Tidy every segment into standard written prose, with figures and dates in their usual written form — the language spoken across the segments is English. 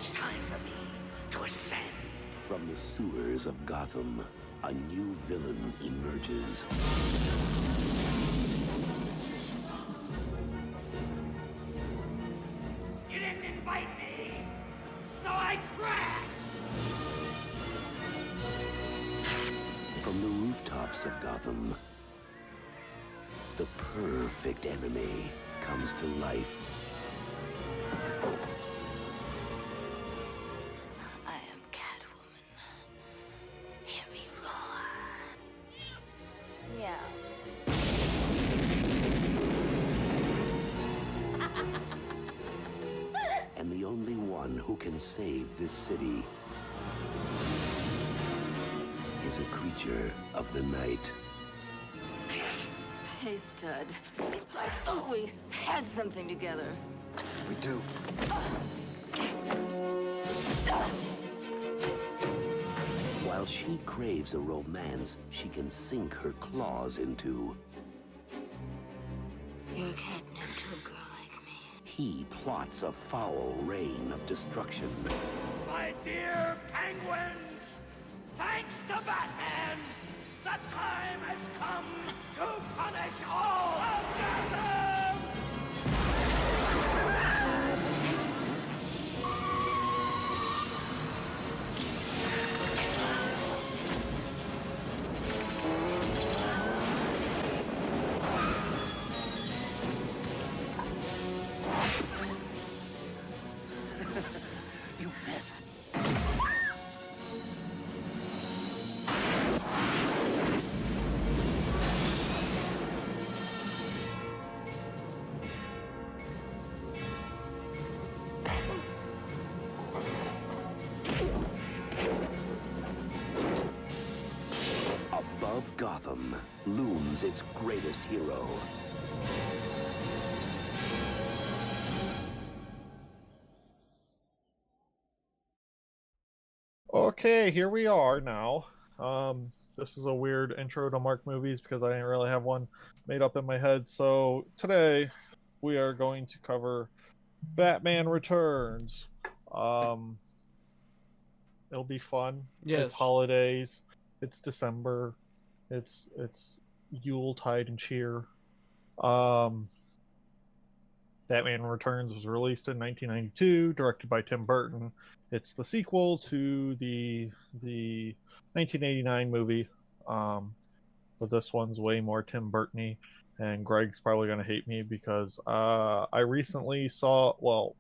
It's time for me to ascend. From the sewers of Gotham, a new villain emerges. You didn't invite me, so I crashed! From the rooftops of Gotham, the perfect enemy comes to life. I am Catwoman. Hear me roar. Yeah. And the only one who can save this city is a creature of the night. Hey, stud. I thought we had something together. We do. While she craves a romance she can sink her claws into, You're catnip to a girl like me. he plots a foul reign of destruction. My dear penguins, thanks to Batman, the time has come to punish all of Gotham! You missed. Above Gotham looms its greatest hero. Okay, here we are now. This is a weird intro to Mark movies because I didn't really have one made up in my head. So today we are going to cover Batman Returns. It'll be fun. Yes. It's holidays. It's December. It's Yuletide and cheer. Batman Returns was released in 1992, directed by Tim Burton. It's the sequel to the 1989 movie, but this one's way more Tim Burton-y, and Greg's probably going to hate me because I recently saw, well,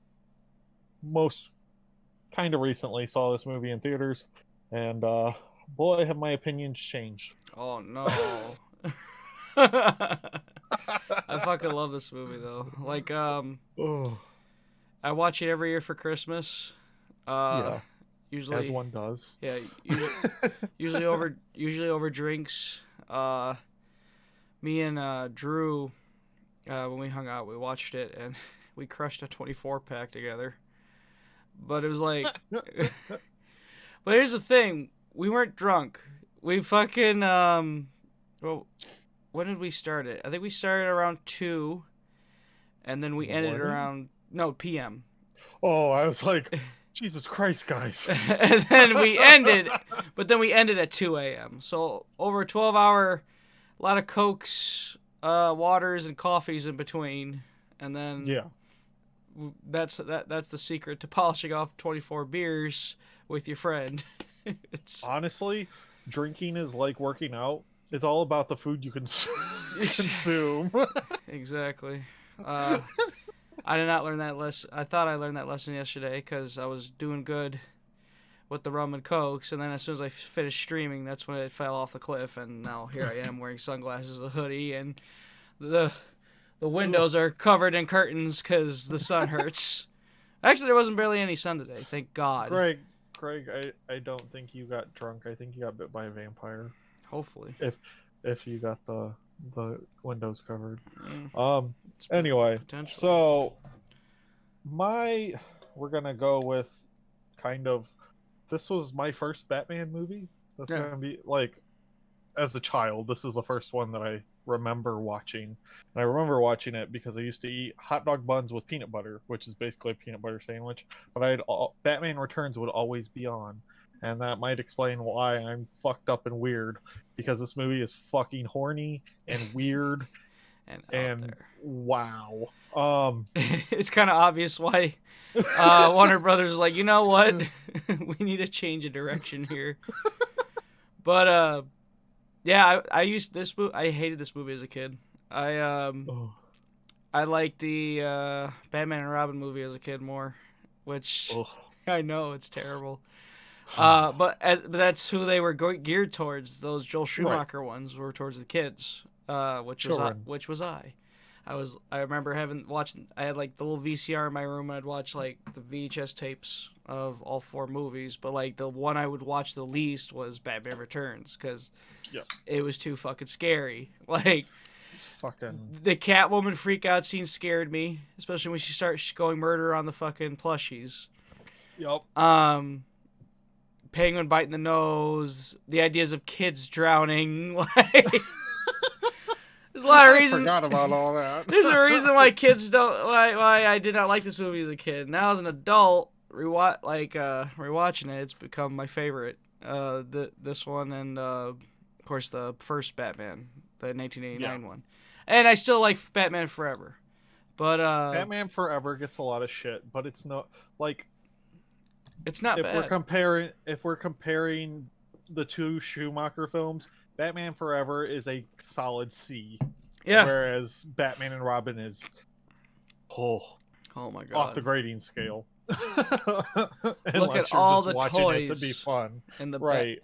most kind of recently saw this movie in theaters, and boy, have my opinions changed. Oh no. I fucking love this movie though. Like Oh, I watch it every year for Christmas. yeah, Usually as one does. Yeah, usually over drinks. Me and Drew, when we hung out, we watched it and we crushed a 24-pack together. But it was like, but here's the thing: we weren't drunk. We fucking well, when did we start it? I think we started around 2, and then we ended Morning? around p.m. Oh, I was like, Jesus Christ, guys. And then we ended at 2 a.m. So over a 12-hour, a lot of Cokes, waters, and coffees in between, and then Yeah. that's the secret to polishing off 24 beers with your friend. It's Honestly, drinking is like working out. It's all about the food you can consume. exactly. I did not learn that lesson. I thought I learned that lesson yesterday because I was doing good with the rum and Cokes, and then as soon as I finished streaming, that's when it fell off the cliff, and now here I am wearing sunglasses, a hoodie, and the windows are covered in curtains because the sun hurts. Actually, there wasn't barely any sun today, thank God. Greg, I don't think you got drunk. I think you got bit by a vampire. Hopefully. If you got the windows covered. It's Anyway, potential. so we're gonna go with kind of, this was my first Batman movie. That's Yeah. gonna be like, as a child. This is the first one that I remember watching. And I remember watching it because I used to eat hot dog buns with peanut butter, which is basically a peanut butter sandwich. But Batman Returns would always be on. And that might explain why I'm fucked up and weird, because this movie is fucking horny and weird and wow. It's kind of obvious why Warner Brothers is like, you know what, we need to change a direction here. But yeah, I used this movie. I hated this movie as a kid. I liked the Batman and Robin movie as a kid more, which I know it's terrible. But that's who they were geared towards. Those Joel Schumacher ones were towards the kids, which was I. I remember I had like the little VCR in my room, and I'd watch like the VHS tapes of all 4 movies. But like the one I would watch the least was Batman Returns, because it was too fucking scary. Like the Catwoman freak out scene scared me, especially when she starts going murder on the fucking plushies. Yep. Penguin biting the nose, the ideas of kids drowning, like there's a lot of reasons. I forgot about all that. There's a reason why kids don't why I did not like this movie as a kid. Now as an adult, rewatching it, it's become my favorite. This one and of course the first Batman, the 1989 one, and I still like Batman Forever. But Batman Forever gets a lot of shit, but it's not like. It's not bad. If we're comparing the 2 Schumacher films, Batman Forever is a solid C. Yeah. Whereas Batman and Robin is oh my god, off the grading scale. Look at all the toys to be fun. And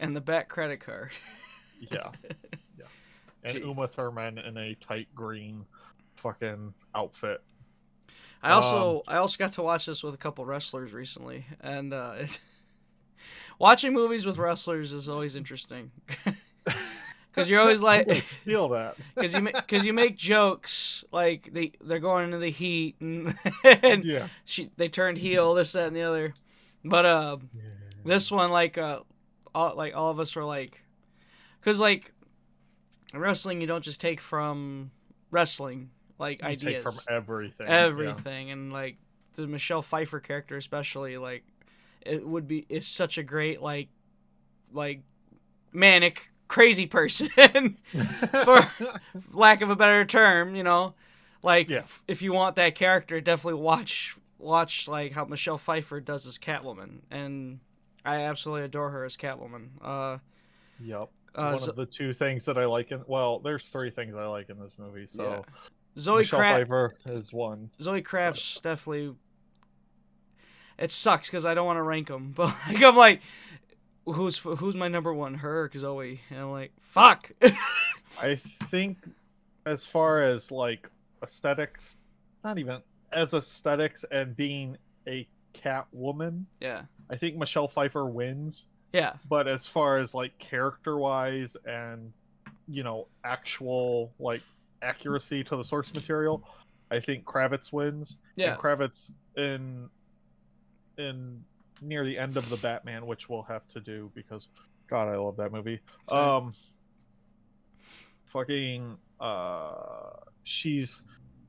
and the Bat credit card. Yeah. And Uma Thurman in a tight green fucking outfit. I also got to watch this with a couple wrestlers recently, and watching movies with wrestlers is always interesting. Because you're always like, steal that. Because you make jokes like they're going into the heat and they turned heel, this, that, and the other. But this one, all of us were like, because like in wrestling, you don't just take from wrestling. Like you ideas take from everything, and like the Michelle Pfeiffer character, especially, like is such a great like manic crazy person, for lack of a better term, you know, like if you want that character, definitely watch like how Michelle Pfeiffer does as Catwoman, and I absolutely adore her as Catwoman. Yep. One of the 2 things that I like there's 3 things I like in this movie, so. Yeah. Michelle Pfeiffer is one. Zoe Kraft's definitely. It sucks because I don't want to rank them, but like I'm like, who's my number 1? Her or Zoe? And I'm like, fuck. I think, as far as like aesthetics, not even as aesthetics and being a Catwoman. Yeah. I think Michelle Pfeiffer wins. Yeah. But as far as like character-wise and actual like accuracy to the source material, I think Kravitz wins. Yeah. And Kravitz in near the end of the Batman, which we'll have to do because God, I love that movie. Same.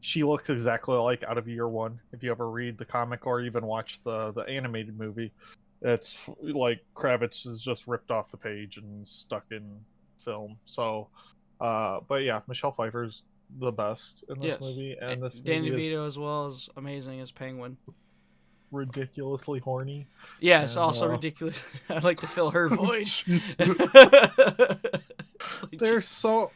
She looks exactly like out of Year One. If you ever read the comic or even watch the animated movie, it's like Kravitz is just ripped off the page and stuck in film. So but yeah, Michelle Pfeiffer's the best in this movie, and this Danny movie DeVito as well is amazing as Penguin. Ridiculously horny. Yeah, it's also ridiculous. I'd like to fill her void. They're so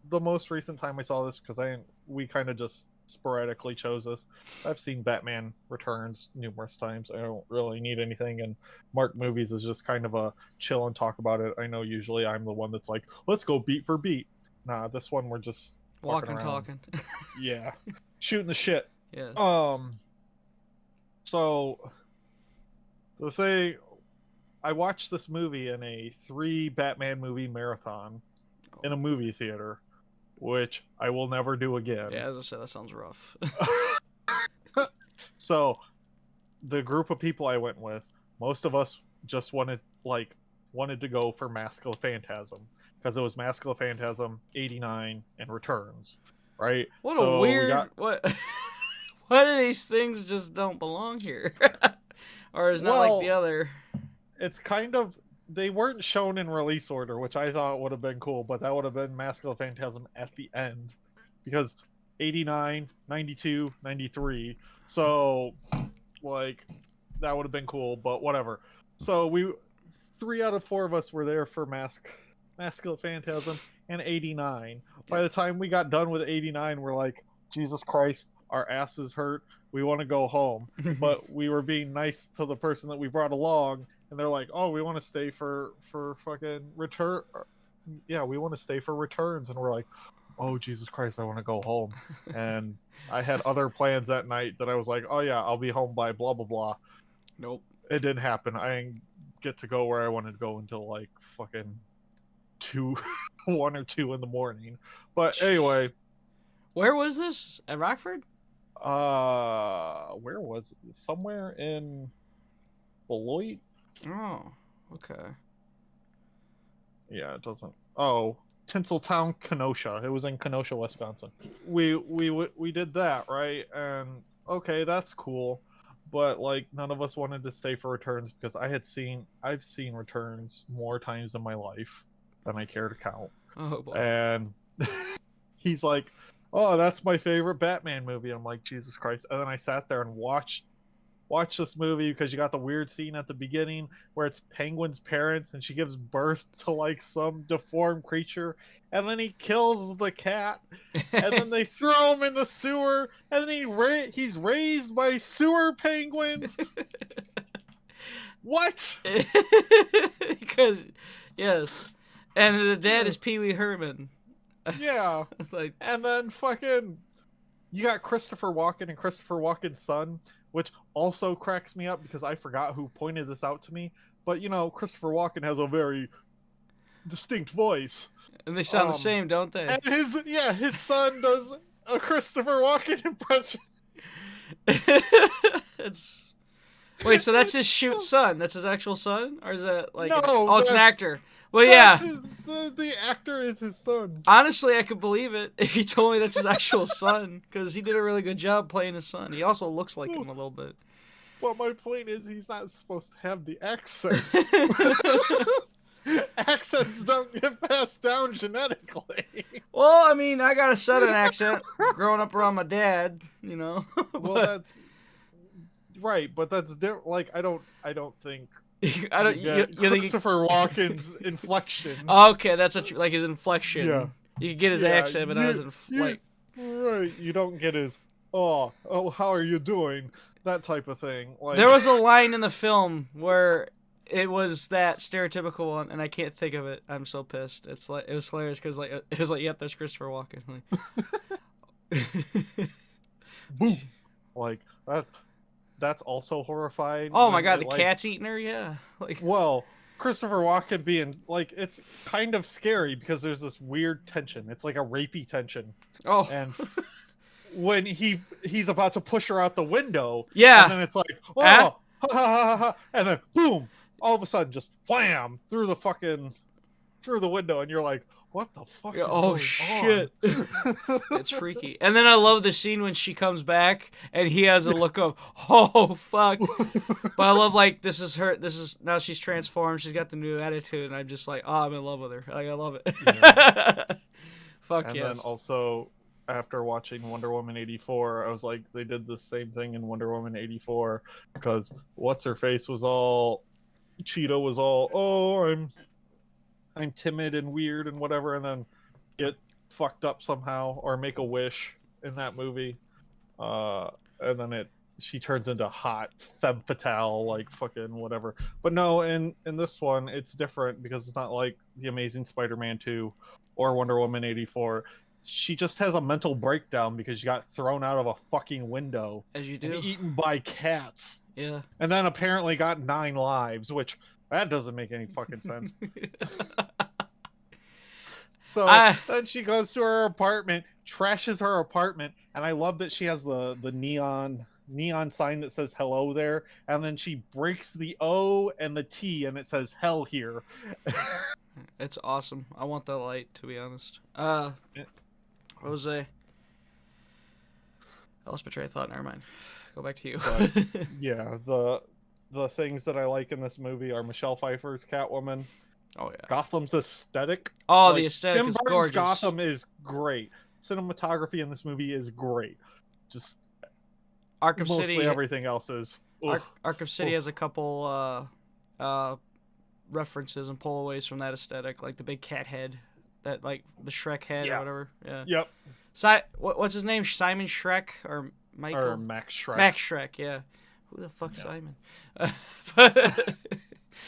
the most recent time I saw this, because we kind of just sporadically chose this. I've seen Batman Returns numerous times. I don't really need anything, and Mark Movies is just kind of a chill and talk about it. I know usually I'm the one that's like, let's go beat for beat. Nah, this one we're just walking, talking. Yeah, shooting the shit. Yeah. So the thing, I watched this movie in a 3 Batman movie marathon in a movie theater, which I will never do again. Yeah, as I said, that sounds rough. So, the group of people I went with, most of us just wanted, like, wanted to go for Mask of the Phantasm because it was Mask of the Phantasm, 89, and Returns, right? What So a we weird got- what. One of these things just don't belong here, or is not like the other. It's kind of, they weren't shown in release order, which I thought would have been cool, but that would have been Mask of the Phantasm at the end because 89, 92, 93. So, like, that would have been cool, but whatever. So 3 out of 4 of us were there for Mask of the Phantasm and 89. By the time we got done with 89, we're like, Jesus Christ, our asses hurt. We want to go home. But we were being nice to the person that we brought along, and they're like, oh, we want to stay for fucking return. Yeah, we want to stay for Returns. And we're like, oh, Jesus Christ, I want to go home. And I had other plans that night that I was like, oh yeah, I'll be home by blah, blah, blah. Nope. It didn't happen. I didn't get to go where I wanted to go until like fucking 1 or 2 in the morning. But anyway. Where was this? At Rockford? Where was it? Somewhere in Beloit? Oh, okay. Yeah, it doesn't. Oh, Tinseltown, Kenosha. It was in Kenosha, Wisconsin. We did that, right? And okay, that's cool. But like none of us wanted to stay for Returns because I've seen Returns more times in my life than I care to count. Oh boy. And he's like, oh, that's my favorite Batman movie. I'm like, Jesus Christ. And then I sat there and watched this movie because you got the weird scene at the beginning where it's Penguin's parents and she gives birth to like some deformed creature, and then he kills the cat, and then they throw him in the sewer, and then he's raised by sewer penguins. What? Because yes, and the dad is Pee Wee Herman. Yeah. Like, and then fucking you got Christopher Walken and Christopher Walken's son, which also cracks me up because I forgot who pointed this out to me. But you know, Christopher Walken has a very distinct voice. And they sound the same, don't they? And his son does a Christopher Walken impression. It's wait, so that's his shoot son? That's his actual son, or is that like no? It's an actor. Well, yeah. The actor is his son. Honestly, I could believe it if he told me that's his actual son, because he did a really good job playing his son. He also looks like him a little bit. Well, my point is he's not supposed to have the accent. Accents don't get passed down genetically. Well, I mean, I got a southern accent growing up around my dad, you know. Well, that's right, but that's different. Like, I don't think. I don't. You think Christopher Walken's inflection? Okay, that's what like his inflection. Yeah. You can get his accent, but not his like. Right, you don't get his. Oh, how are you doing? That type of thing. Like, there was a line in the film where it was that stereotypical one, and I can't think of it. I'm so pissed. It's like it was hilarious because like it was like, yep, there's Christopher Walken. Like, boom. Like that's also horrifying. Oh my god, the cat's eating her. Yeah. Like. Well, Christopher Walken being like, it's kind of scary because there's this weird tension. It's like a rapey tension. Oh. And when he's about to push her out the window. Yeah. And then it's like, oh, ha, ha, ha, ha, and then boom, all of a sudden just wham through the window, and you're like, what the fuck is oh going shit. on? It's freaky. And then I love the scene when she comes back and he has a look of, oh fuck. But I love like this is now she's transformed, she's got the new attitude, and I'm just like, oh, I'm in love with her. Like, I love it. Yeah. Fuck and yes. then also after watching Wonder Woman 84, I was like, they did the same thing in Wonder Woman 84 because what's her face was all, Cheetah was all, oh, I'm timid and weird and whatever, and then get fucked up somehow or make a wish in that movie, and then she turns into hot femme fatale, like fucking whatever. But no, in this one it's different because it's not like the Amazing Spider-Man 2 or Wonder Woman 84. She just has a mental breakdown because she got thrown out of a fucking window, as you do, and eaten by cats. Yeah. And then apparently got 9 lives, which that doesn't make any fucking sense. So then she goes to her apartment, trashes her apartment, and I love that she has the neon neon sign that says hello there, and then she breaks the O and the T and it says hell here. It's awesome. I want that light, to be honest. What was I lost my train of thought. Never mind. Go back to you. But, yeah, the things that I like in this movie are Michelle Pfeiffer's Catwoman. Oh yeah. Gotham's aesthetic. Oh, the aesthetic Tim is Burton's gorgeous. Gotham is great. Cinematography in this movie is great. Just Arkham mostly City. everything else is. Arkham City has a couple references and pullaways from that aesthetic, like the big cat head, that like the Shrek head or whatever. Yeah. Yep. What's his name? Simon Shrek or Michael? Or Max Shrek. Max Shrek. Yeah. Who the fuck's Simon?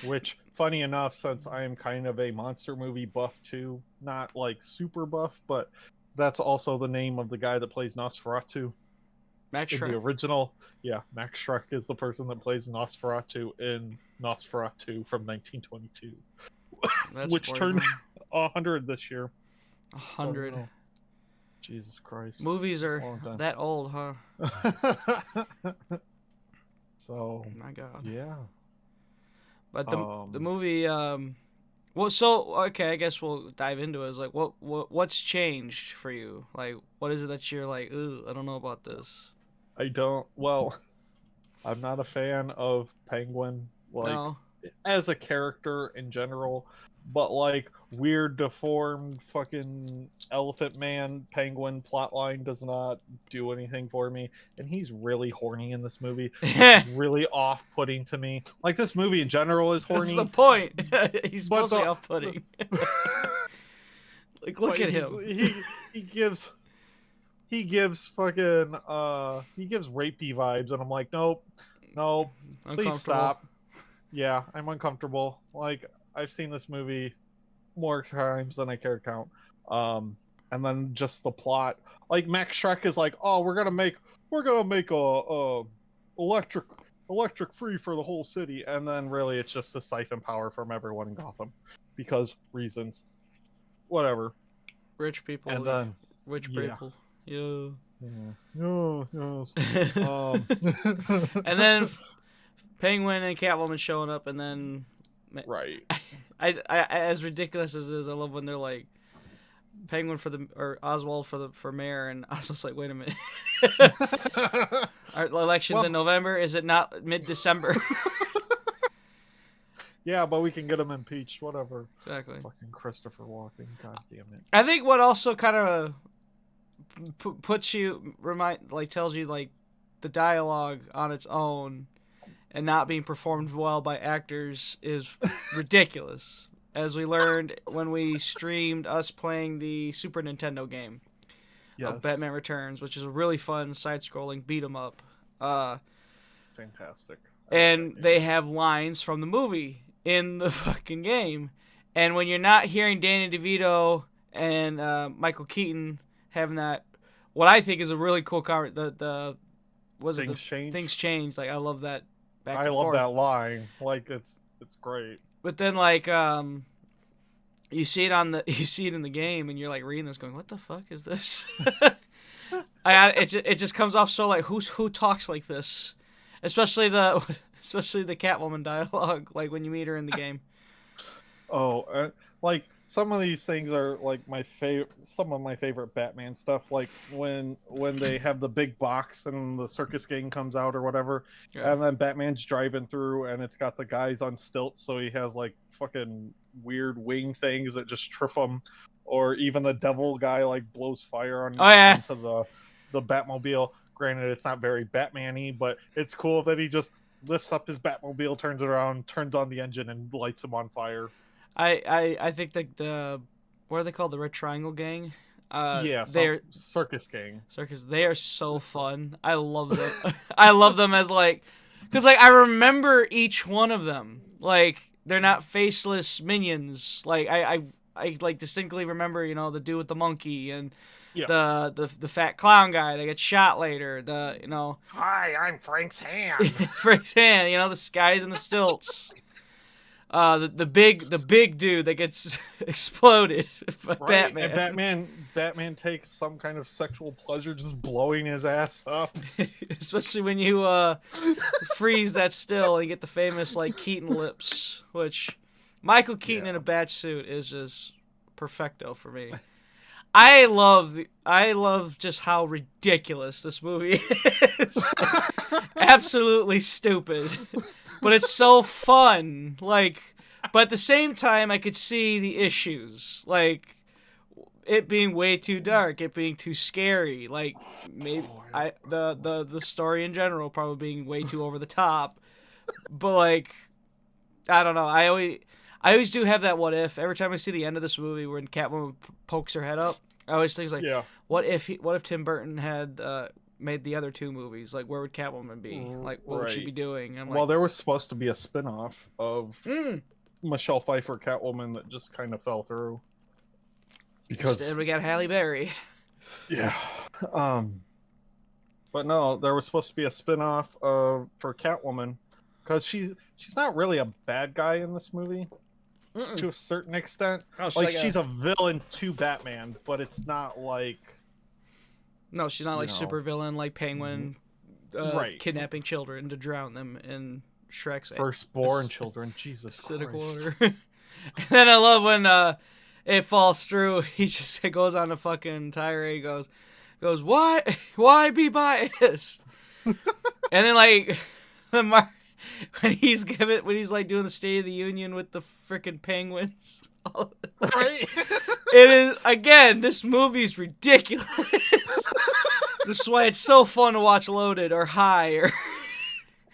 Which, funny enough, since I am kind of a monster movie buff too, not like super buff, but that's also the name of the guy that plays Nosferatu. Max In Shrek. the original, Max Shrek is the person that plays Nosferatu in Nosferatu from 1922, which turned 100 this year. 100. Oh, Jesus Christ. Movies are that old, huh? So, My God. yeah. But the movie, well, so okay, I guess we'll dive into it. It's like, what's changed for you? Like, what is it that you're like, ooh, I don't know about this. Well, I'm not a fan of Penguin, like, No. as a character in general, but like weird, deformed, fucking elephant man penguin plotline does not do anything for me. And he's really horny in this movie. It's really off-putting to me. Like, this movie in general is horny. That's the point. He's supposed to be off-putting. Like, look at him. He gives fucking he gives rapey vibes, and I'm like, nope, please stop. Yeah, I'm uncomfortable. Like, I've seen this movie more times than I care to count. And then just the plot, like, Max Shrek is like, oh, we're gonna make a electric free for the whole city, and then really it's just to siphon power from everyone in Gotham because reasons, whatever. Rich people. And then rich people. Yeah. No. And then Penguin and Catwoman showing up, and then right. I as ridiculous as it is, I love when they're like Penguin or Oswald for mayor, and I was just like, wait a minute. Our election's in November. Is it not mid-December? Yeah, but we can get him impeached. Whatever. Exactly. Fucking Christopher Walken. God damn it. I think what also kind of tells you like the dialogue on its own and not being performed well by actors is ridiculous. As we learned when we streamed us playing the Super Nintendo game of Batman Returns, which is a really fun side-scrolling beat 'em up. Fantastic. And they have lines from the movie in the fucking game. And when you're not hearing Danny DeVito and Michael Keaton having that, what I think is a really cool Things Change. Like, I love that. I love that line. Like, it's great. But then, like, you see it in the game, and you're like reading this, going, "What the fuck is this?" It just comes off so like, who talks like this? Especially the Catwoman dialogue, like when you meet her in the game. Like, some of these things are like some of my favorite Batman stuff, like when they have the big box and the circus gang comes out or whatever, and then Batman's driving through and it's got the guys on stilts, so he has like fucking weird wing things that just trip him, or even the devil guy like blows fire onto the Batmobile. Granted, it's not very Batman-y, but it's cool that he just lifts up his Batmobile, turns it around, turns on the engine, and lights him on fire. I think what are they called? The Red Triangle Gang? They're Circus Gang. They are so fun. I love them. I love them as like, because like I remember each one of them. Like, they're not faceless minions. Like I like distinctly remember, the dude with the monkey and the fat clown guy that gets shot later. Hi, I'm Frank's hand. Frank's hand. The guys in the stilts. The big dude that gets exploded by Right, Batman. and Batman takes some kind of sexual pleasure just blowing his ass up. Especially when you freeze that still and you get the famous like Keaton lips, which Michael Keaton in a bat suit is just perfecto for me. I love just how ridiculous this movie is. Absolutely stupid. But it's so fun. Like, but at the same time I could see the issues. Like it being way too dark, it being too scary, like maybe the story in general probably being way too over the top. But like I don't know, I always do have that what if. Every time I see the end of this movie when Catwoman pokes her head up, I always think like, what if Tim Burton had made the other two movies? Like, where would Catwoman be? Like, what would she be doing? I'm well, there was supposed to be a spin-off of Michelle Pfeiffer Catwoman that just kind of fell through. Because instead we got Halle Berry. Yeah. But no, there was supposed to be a spin-off for Catwoman because she's not really a bad guy in this movie. To a certain extent. Oh, she's a villain to Batman, but it's not like... No, she's not like super villain like Penguin kidnapping children to drown them in Shrek's firstborn children. Jesus acidic Christ. water. And then I love when it falls through. He just goes on a fucking tirade. Goes why be biased? And then like when he's like doing the State of the Union with the freaking penguins. Right. It is, again, this movie's ridiculous. That's why it's so fun to watch Loaded or High or...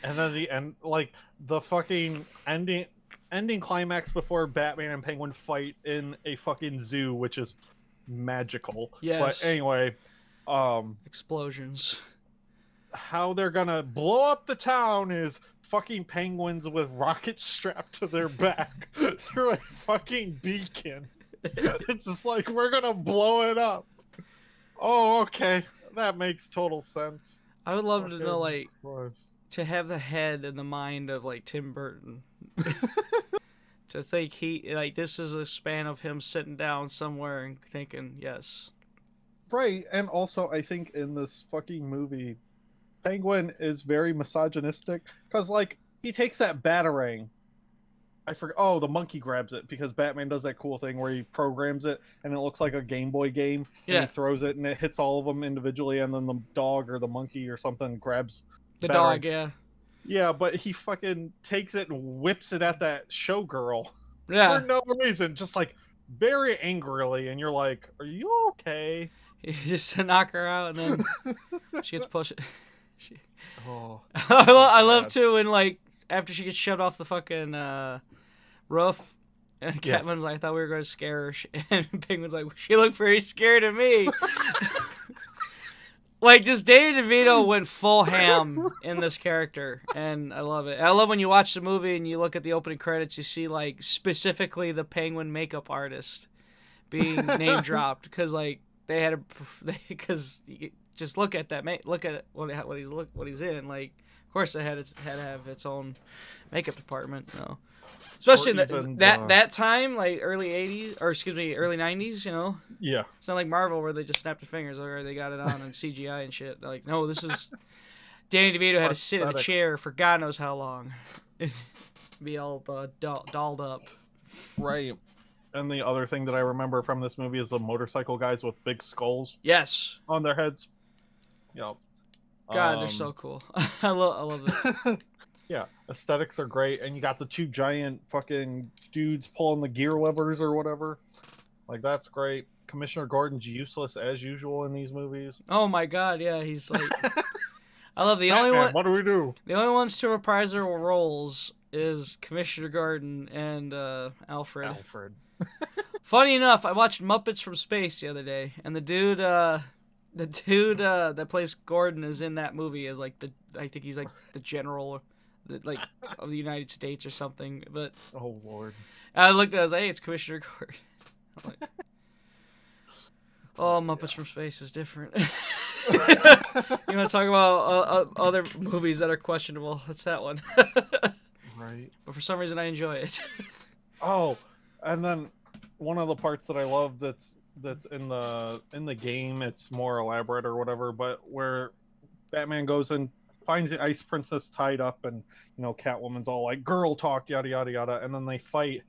And then the end, like the fucking ending climax before Batman and Penguin fight in a fucking zoo, which is magical. Yes. But anyway, explosions. How they're gonna blow up the town is fucking penguins with rockets strapped to their back through a fucking beacon. It's just like, we're gonna blow it up. Oh, okay. That makes total sense. I would love to know, like, Christ. To have the head and the mind of, like, Tim Burton. To think this is a span of him sitting down somewhere and thinking, yes. Right, and also I think in this fucking movie, Penguin is very misogynistic because, like, he takes that batarang. I forget. Oh, the monkey grabs it because Batman does that cool thing where he programs it and it looks like a Game Boy game. Yeah. And he throws it and it hits all of them individually, and then the dog or the monkey or something grabs the batarang. dog. Yeah. Yeah, but he fucking takes it and whips it at that showgirl. Yeah. For no reason, just like very angrily, and you're like, "Are you okay?" Just to knock her out, and then she gets pushed. Oh, I love too when, like, after she gets shoved off the fucking roof, and Catwoman's like, "I thought we were going to scare her," and Penguin's like, "She looked pretty scared of me." Like, just Danny DeVito went full ham in this character, and I love it. And I love when you watch the movie and you look at the opening credits, you see, like, specifically the Penguin makeup artist being name dropped, because, like, they had because just look at that, look at what he's in. Like, of course, they had to have its own makeup department, you know. Especially that time, like early 80s, or excuse me, early 90s, you know? Yeah. It's not like Marvel where they just snapped their fingers or they got it on and CGI and shit. They're like, no, this is... Danny DeVito had to sit in a chair for God knows how long. Be all dolled up. Right. And the other thing that I remember from this movie is the motorcycle guys with big skulls. Yes. On their heads. Yep. God, they're so cool. I love it. Yeah, aesthetics are great, and you got the two giant fucking dudes pulling the gear levers or whatever. Like, that's great. Commissioner Gordon's useless as usual in these movies. Oh my God, yeah, he's like... I love the Batman, only one... what do we do? The only ones to reprise their roles is Commissioner Gordon and Alfred. Funny enough, I watched Muppets from Space the other day, and the dude that plays Gordon is in that movie as, like, I think he's like the general... like of the United States or something, but oh Lord, I looked at it, I was like, hey, it's Commissioner Gordon. I'm like, oh, Muppets from Space is different. You want to talk about other movies that are questionable? It's that one. Right. but for some reason I enjoy it. Oh, and then one of the parts that I love that's in the game, it's more elaborate or whatever, but where Batman goes and finds the Ice Princess tied up, and Catwoman's all like girl talk, yada yada yada, and then they fight,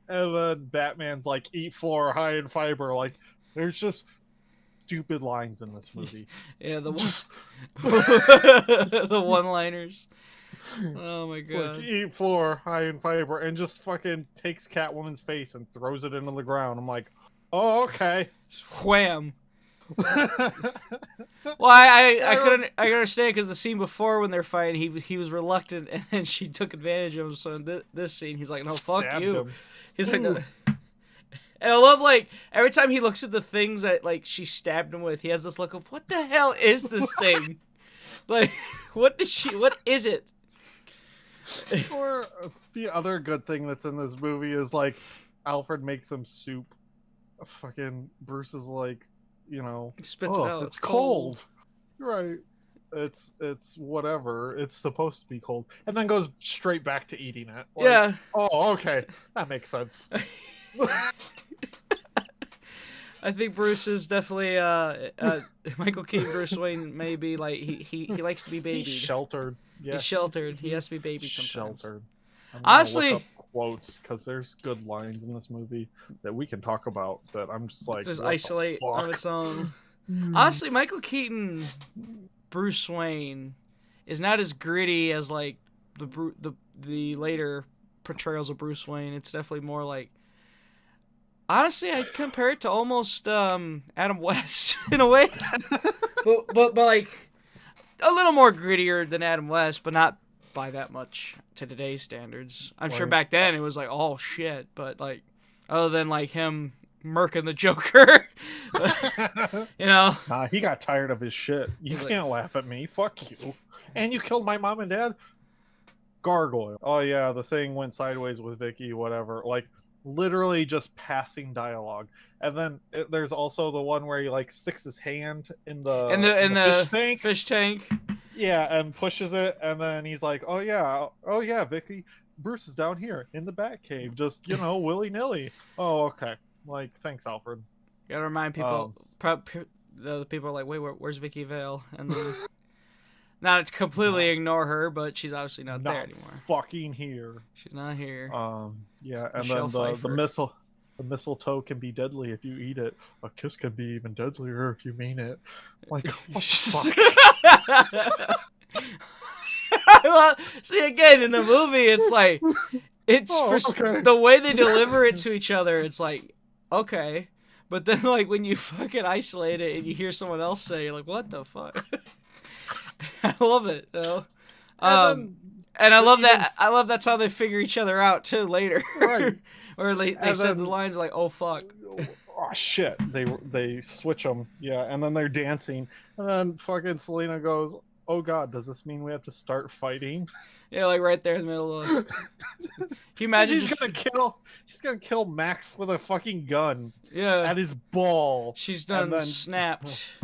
and then Batman's like eat floor high in fiber. Like, there's just stupid lines in this movie. Yeah, the one-liners. Oh my It's god. like eat floor high in fiber, and just fucking takes Catwoman's face and throws it into the ground. I'm like, oh, okay. Just wham. Well, I couldn't understand because the scene before when they're fighting, he was reluctant, and then she took advantage of him. So in this scene, he's like, "No, fuck Stabbed you." him. He's like, no. And I love like every time he looks at the things that like she stabbed him with, he has this look of what the hell is this thing? Like, what is it? Or the other good thing that's in this movie is like Alfred makes him soup. Fucking Bruce is like, He spits it out. It's cold. Right. It's whatever. It's supposed to be cold, and then goes straight back to eating it. Like, Yeah. Oh, okay, that makes sense. I think Bruce is definitely Michael Keaton. Bruce Wayne maybe like he likes to be babied. He's sheltered. Yeah, He's sheltered. He has to be babied sometimes. Sheltered. I'm gonna Honestly, look up quotes, because there's good lines in this movie that we can talk about that I'm just like just what the isolate on fuck? its own. Honestly, Michael Keaton, Bruce Wayne, is not as gritty as like the later portrayals of Bruce Wayne. It's definitely more like. Honestly, I'd compare it to almost Adam West in a way, but like a little more grittier than Adam West, but not by that much to today's standards. I'm sure back then it was like, oh shit, but like other than like him murking the Joker, Nah, he got tired of his shit. You He's can't laugh at me. Fuck you. And you killed my mom and dad. Gargoyle. Oh yeah, the thing went sideways with Vicky. Whatever. Like. Literally just passing dialogue, and then there's also the one where he like sticks his hand in the fish tank, yeah, and pushes it, and then he's like, oh yeah, Vicky, Bruce is down here in the Batcave, just willy nilly. Oh, okay, like thanks, Alfred. You gotta remind people. The people are like, wait, where's Vicky Vale? And then not to completely ignore her, but she's obviously not there anymore. Fucking here. She's not here. Yeah, and Michelle then Pfeiffer. the mistletoe can be deadly if you eat it. A kiss can be even deadlier if you mean it. Like, what the fuck? See, again, in the movie, it's like, okay. The way they deliver it to each other, it's like, okay. But then, like, when you fucking isolate it and you hear someone else say, you're like, what the fuck? I love it, though. And I love that. I love that's how they figure each other out too later. Right. Or they said the lines like, "Oh fuck." Oh shit. They switch them. Yeah, and then they're dancing, and then fucking Selena goes, "Oh god, does this mean we have to start fighting?" Yeah, like right there in the middle of. Can you imagine? She's gonna kill Max with a fucking gun. Yeah. At his ball. She's done snapped.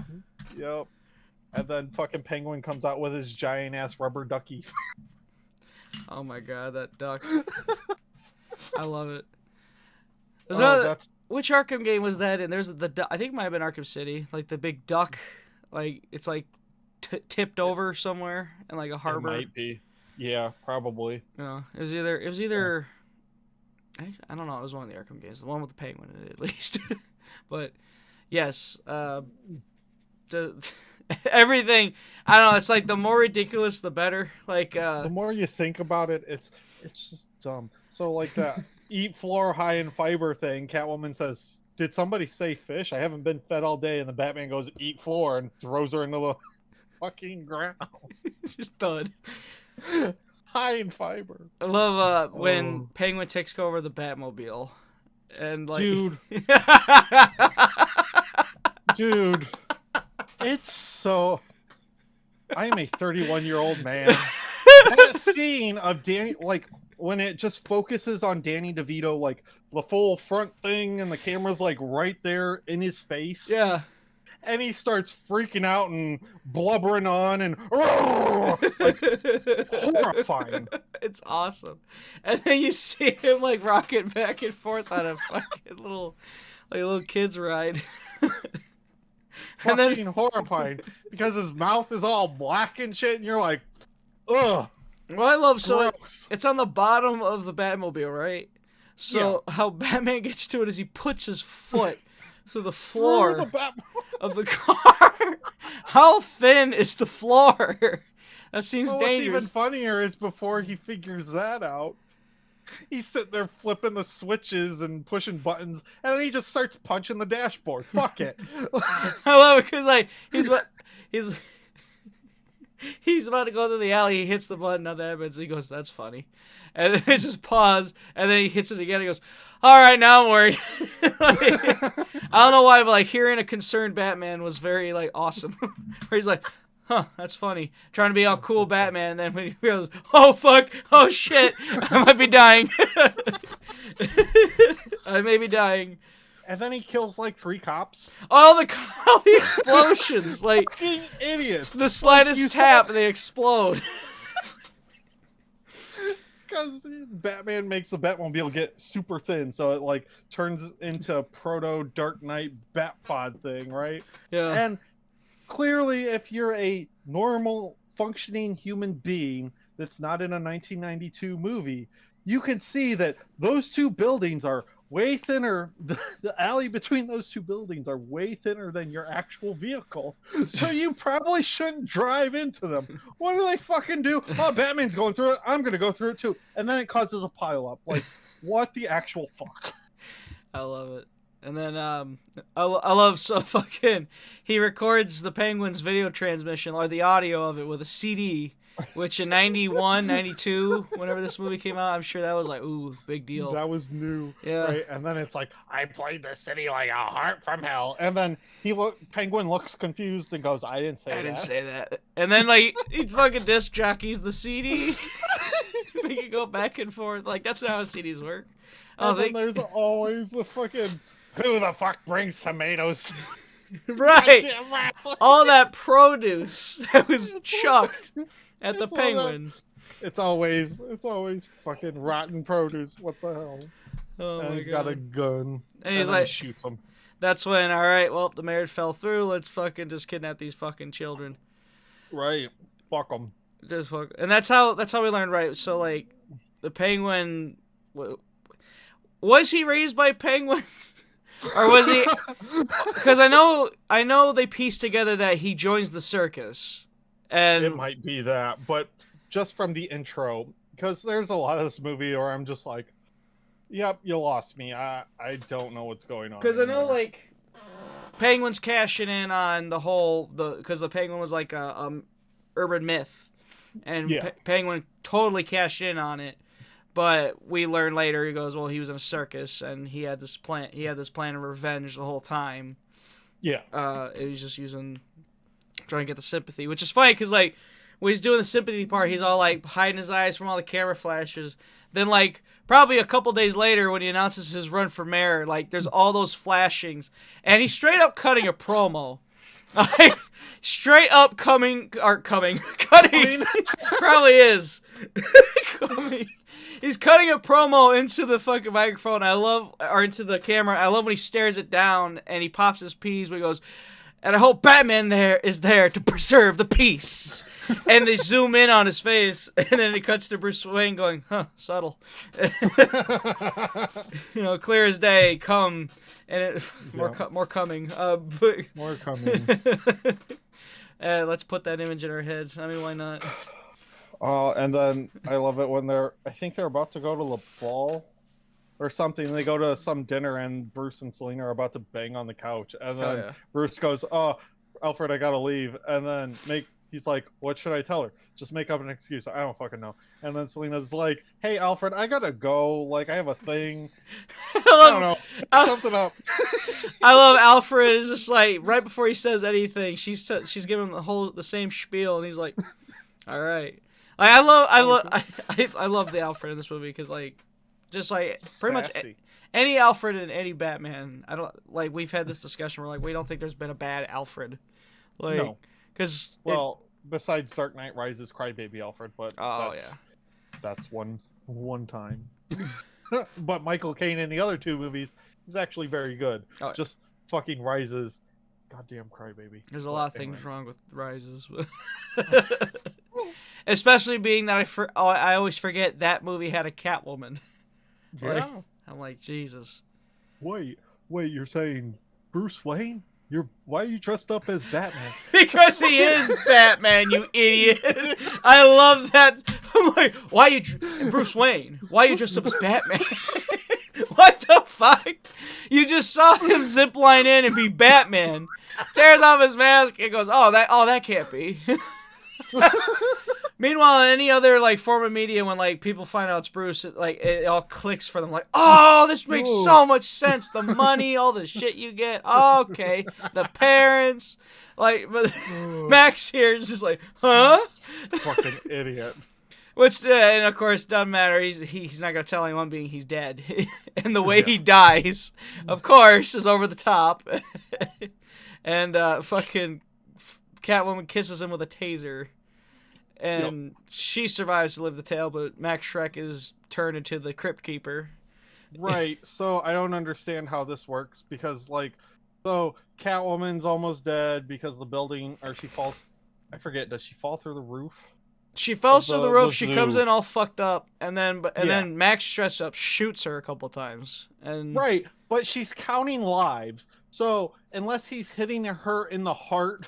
Yep. And then fucking Penguin comes out with his giant ass rubber ducky. Oh my god, that duck. I love it. Which Arkham game was that in? There's I think it might have been Arkham City. Like the big duck. Like, it's like tipped over somewhere in like a harbor. It might be. Yeah, probably. No, it was either. I don't know. It was one of the Arkham games. The one with the penguin in it, at least. But, yes. Everything, I don't know, it's like the more ridiculous the better. Like the more you think about it, it's just dumb. So like that eat floor high in fiber thing, Catwoman says, did somebody say fish? I haven't been fed all day. And the Batman goes, eat floor, and throws her into the fucking ground. Just thud. High in fiber. I love when Penguin takes over the Batmobile. And like, dude, it's so. I am a 31-year-old man. That scene of Danny, like when it just focuses on Danny DeVito, like the full front thing, and the camera's like right there in his face. Yeah. and he starts freaking out and blubbering on and like, horrifying. It's awesome. And then you see him like rocking back and forth on a fucking little kid's ride. And then horrifying because his mouth is all black and shit, and you're like, ugh. Well, I love gross. it's on the bottom of the Batmobile, right? So how Batman gets to it is he puts his foot through the floor of the car. How thin is the floor? That seems dangerous. What's even funnier is before he figures that out, he's sitting there flipping the switches and pushing buttons, and then he just starts punching the dashboard. Fuck it. I love it because like he's about to go through the alley. He hits the button on the evidence. He goes, "That's funny," and then he just pause, and then he hits it again. He goes, "All right, now I'm worried." I don't know why, but like hearing a concerned Batman was very like awesome. Where he's like, "Huh, that's funny." Trying to be all cool Batman, and then when he goes, "Oh fuck, oh shit, I might be dying." I may be dying. And then he kills like 3 cops. All the explosions, like Fucking idiots. the slightest tap, and they explode. Because Batman makes the Batmobile get super thin, so it like turns into a proto Dark Knight Batpod thing, right? Yeah. And clearly, if you're a normal functioning human being that's not in a 1992 movie, you can see that those 2 buildings are way thinner. The alley between those 2 buildings are way thinner than your actual vehicle. So you probably shouldn't drive into them. What do they fucking do? Oh, Batman's going through it. I'm going to go through it too. And then it causes a pileup. Like, what the actual fuck? I love it. And then I love so fucking he records the Penguin's video transmission or the audio of it with a CD, which in 91, 92, whenever this movie came out, I'm sure that was like, ooh, big deal. That was new. Yeah. Right? And then it's like, I played the city like a heart from hell. And then Penguin looks confused and goes, I didn't say that. And then like he fucking disc jockeys the CD. Make it go back and forth. Like that's not how CDs work. And then there's always the fucking, who the fuck brings tomatoes? Right. All that produce that was chucked at the Penguin. It's always fucking rotten produce. What the hell? Oh and my he's God. got a gun. And he's then like, he shoots him. That's when, all right, well, the marriage fell through. Let's fucking just kidnap these fucking children. Right. Fuck them. Just fuck. And that's how we learned, right? So like, the Penguin, was he raised by penguins? Or was he? Because I know they pieced together that he joins the circus, and it might be that, but just from the intro, because there's a lot of this movie where I'm just like, "Yep, you lost me. I don't know what's going on." Because I know like, Penguin's cashing in on because the Penguin was like a urban myth, and Penguin totally cashed in on it. But we learn later, he goes, well, he was in a circus, and he had this plan of revenge the whole time. Yeah. He was just trying to get the sympathy, which is funny, because, like, when he's doing the sympathy part, he's all, like, hiding his eyes from all the camera flashes. Then, like, probably a couple days later, when he announces his run for mayor, like, there's all those flashings, and he's straight up cutting a promo. Straight up cutting. Probably is. He's cutting a promo into the fucking microphone. Into the camera. I love when he stares it down and he pops his peas when he goes, and I hope Batman is there to preserve the peace. And they zoom in on his face, and then it cuts to Bruce Wayne going, huh, subtle. Clear as day, come. And more coming. More coming. Let's put that image in our heads. I mean, why not? And then I love it when I think they're about to go to the ball or something. They go to some dinner and Bruce and Selina are about to bang on the couch. And then Bruce goes, oh, Alfred, I gotta leave. And then he's like, what should I tell her? Just make up an excuse. I don't fucking know. And then Selina's like, hey, Alfred, I gotta go. Like, I have a thing. I don't know. Something up. I love Alfred. Is just like, right before he says anything, she's giving him the same spiel, and he's like, all right. Like, I love the Alfred in this movie because, like, Just like pretty much Sassy. any Alfred and any Batman. I don't like. We've had this discussion. We're like, we don't think there's been a bad Alfred. Like, No. because Besides Dark Knight Rises, Crybaby Alfred, but Oh, that's one time. But Michael Caine in the other two movies is actually very good. Oh, yeah. Just fucking Rises, goddamn Crybaby. There's a lot of things wrong with Rises, especially being that I always forget that movie had a Catwoman. Yeah. I'm like, Jesus. Wait, you're saying Bruce Wayne? Why are you dressed up as Batman? Because he is Batman, you idiot. I love that. I'm like, why you Bruce Wayne? Why are you dressed up as Batman? What the fuck? You just saw him zipline in and be Batman. Tears off his mask and goes, oh that can't be. Meanwhile, in any other like form of media, when like people find out it's Bruce, it all clicks for them. Like, oh, this makes so much sense. The money, all the shit you get. Oh, okay, the parents, like, but Max here is just like, huh? Fucking idiot. Which, and of course, doesn't matter. He's not gonna tell anyone, being he's dead, and the way he dies, of course, is over the top. And fucking Catwoman kisses him with a taser. And she survives to live the tale, but Max Schreck is turned into the Crypt Keeper. Right, so I don't understand how this works, because, like, so Catwoman's almost dead because the building, or she falls, I forget, does she fall through the roof? She falls through the roof, she zoo. comes in all fucked up, and then Max stretched up, shoots her a couple times. And Right, but she's counting lives, so unless he's hitting her in the heart...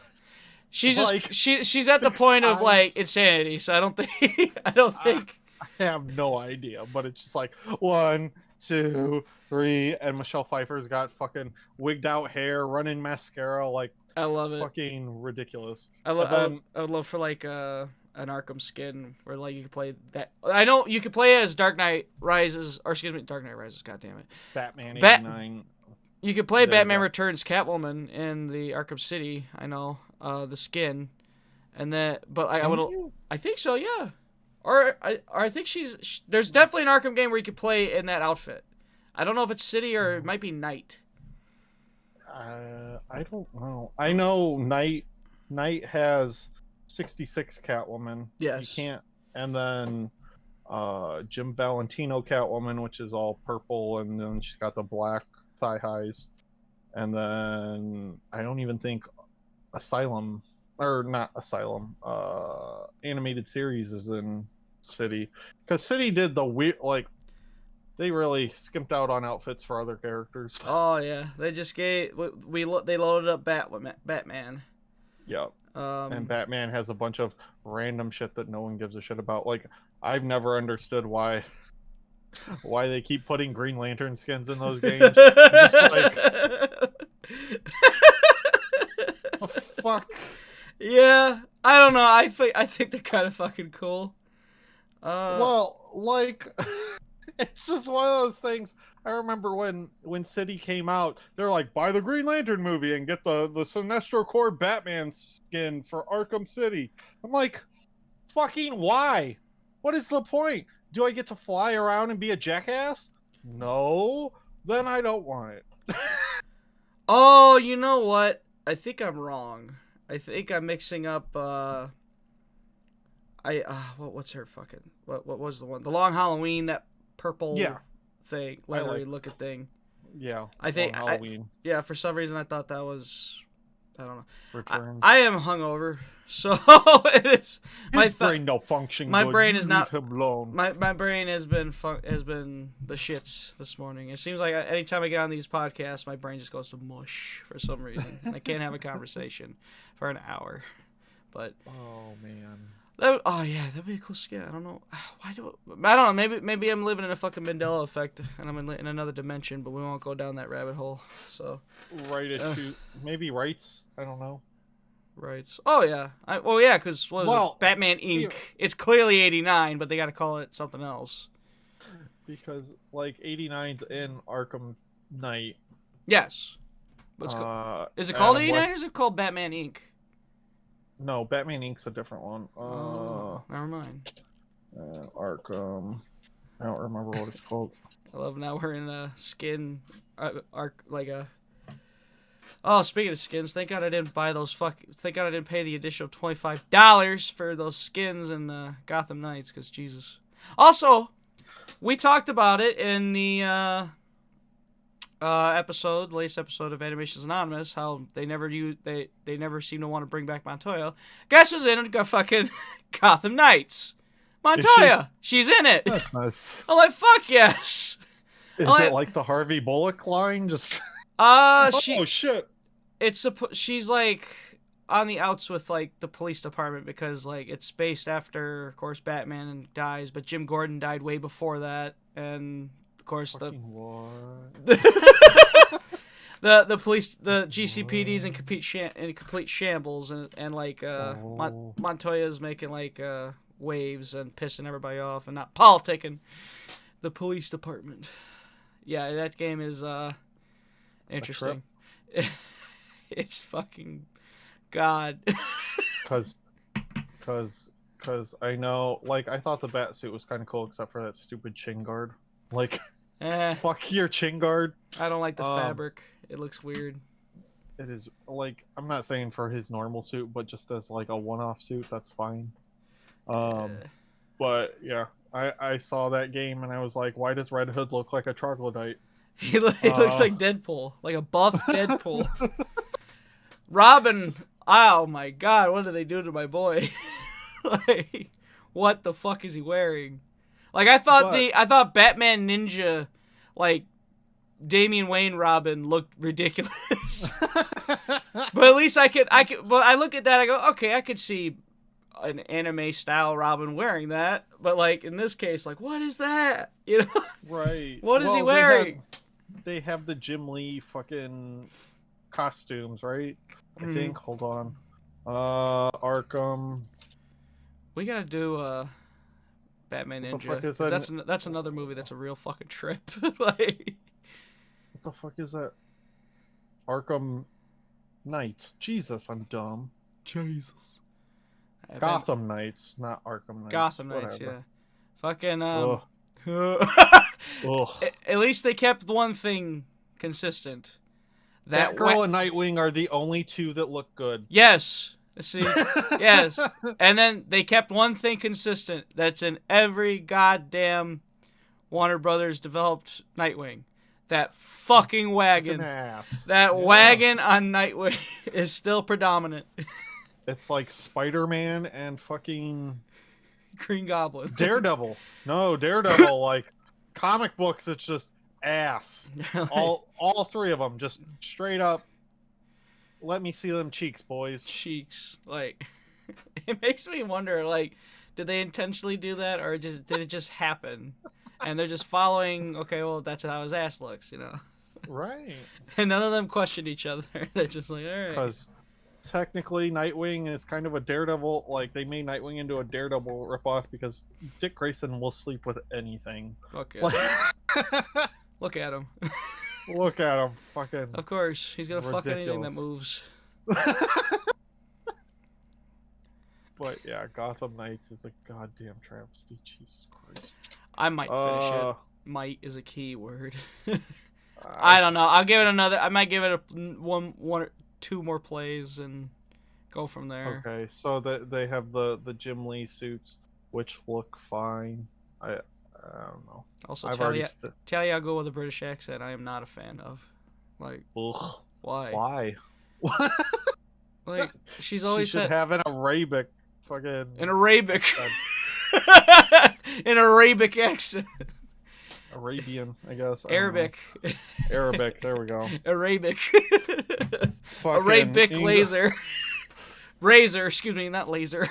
She's like, she's at the point of like insanity, so I don't think I have no idea, but it's just like 1, 2, 3, and Michelle Pfeiffer's got fucking wigged out hair, running mascara, like I love it. Fucking ridiculous. I would love for like an Arkham skin where like you could play that. I know you could play it as Dark Knight Rises, or excuse me, Dark Knight Rises. God damn it, Batman 89. You could play Batman Returns Catwoman in the Arkham City. I know. The skin, and then, but I think so, yeah. Or I think there's definitely an Arkham game where you could play in that outfit. I don't know if it's City or it might be Night. I don't know. I know Night has 66 Catwoman. Yes. You can't, and then Jim Valentino Catwoman, which is all purple, and then she's got the black thigh highs, and then I don't even think Asylum, or not Asylum, animated series is in City, because City did the weird, like, they really skimped out on outfits for other characters. Oh yeah, they just they loaded up Batman. Yep. And Batman has a bunch of random shit that no one gives a shit about. Like, I've never understood why they keep putting Green Lantern skins in those games. Just like, the fuck? Yeah, I don't know. I think they're kind of fucking cool. Well, like, it's just one of those things. I remember when City came out, they're like, buy the Green Lantern movie and get the Sinestro Corps Batman skin for Arkham City. I'm like, fucking why? What is the point? Do I get to fly around and be a jackass? No. Then I don't want it. Oh, you know what? I think I'm wrong. I think I'm mixing up, what's her fucking, what was the one? The Long Halloween, that purple thing, leathery looking thing. Yeah. I think, Halloween. for some reason I thought that was, I don't know. Return. I am hungover, so it is. His brain don't function. My good. brain you is not. Leave him alone. My brain has been the shits this morning. It seems like anytime I get on these podcasts, my brain just goes to mush for some reason, and I can't have a conversation for an hour. But oh man. That'd be a cool skin. I don't know. I don't know. Maybe I'm living in a fucking Mandela effect, and I'm in another dimension. But we won't go down that rabbit hole. So. Right issue. Maybe rights. I don't know. Rights. Oh yeah. Because Batman Inc. It's clearly 89, but they got to call it something else. Because like 89's in Arkham Knight. Yes. Is it called 89 or is it called Batman Inc.? No, Batman Inc.'s a different one. Never mind. Arkham I don't remember what it's called. I love now we're in a skin arc like a. Oh, speaking of skins, thank God I didn't buy those Thank God I didn't pay the additional $25 for those skins in Gotham Knights, because Jesus. Also, we talked about it in the latest episode of Animations Anonymous, how they never seem to want to bring back Montoya. Guess who's in fucking Gotham Knights? Montoya. She's in it. That's nice. I'm like, fuck yes. Is it like the Harvey Bullock line? Just oh shit. She's like on the outs with like the police department, because like it's based after, of course, Batman dies, but Jim Gordon died way before that, and of course the police, the GCPD's in complete shambles, and like Montoya's making like waves and pissing everybody off and not politicking the police department. Yeah, that game is interesting. It's fucking God. Cause I know, like, I thought the bat suit was kind of cool, except for that stupid chin guard. Like, fuck your chin guard. I don't like the fabric. It looks weird. It is, like, I'm not saying for his normal suit, but just as like a one-off suit, that's fine. But yeah, I saw that game and I was like, why does Red Hood look like a troglodyte? He looks like Deadpool, like a buff Deadpool. Robin, oh my God, what did they do to my boy? Like, what the fuck is he wearing? Like, I thought Batman Ninja, like Damian Wayne Robin looked ridiculous. But at least I could. But I look at that, I go, okay, I could see an anime style Robin wearing that. But like in this case, like, what is that? You know? Right. What is he wearing? They have the Jim Lee fucking costumes, right? I think. Hold on. Arkham. We gotta do Batman Ninja. That's another movie that's a real fucking trip. Like, what the fuck is that? Arkham Knights. Jesus, I'm dumb. Jesus. Gotham Knights, not Arkham Knights. Gotham Knights, yeah. Fucking At least they kept one thing consistent. Batgirl and Nightwing are the only two that look good. Yes. See? Yes. And then they kept one thing consistent that's in every goddamn Warner Brothers developed Nightwing. That fucking wagon. Wagon on Nightwing is still predominant. It's like Spider-Man and fucking Green Goblin. Daredevil. No, Daredevil, like comic books, it's just ass. all three of them, just straight up. Let me see them cheeks, boys. Cheeks. Like, it makes me wonder, like, did they intentionally do that, or did it just happen? And they're just following, okay, well, that's how his ass looks, you know? Right. And none of them questioned each other. They're just like, all right. Because technically, Nightwing is kind of a Daredevil. Like, they made Nightwing into a Daredevil ripoff because Dick Grayson will sleep with anything. Okay. Like... Look at him. Look at him. Fucking. Of course. He's going to fuck anything that moves. But yeah, Gotham Knights is a goddamn travesty. Jesus Christ. I might finish it. Might is a key word. I don't know. I'll give it another. I might give it one or two more plays and go from there. Okay, so they have the Jim Lee suits, which look fine. I don't know. Also, Talia go with a British accent. I am not a fan of. Like, ugh. Why? Why? Like, she's always she should have an Arabic fucking. An Arabic. An Arabic accent. Arabian, I guess. Arabic. Arabic. There we go. Arabic. Arabic laser. Razor. Excuse me, not laser.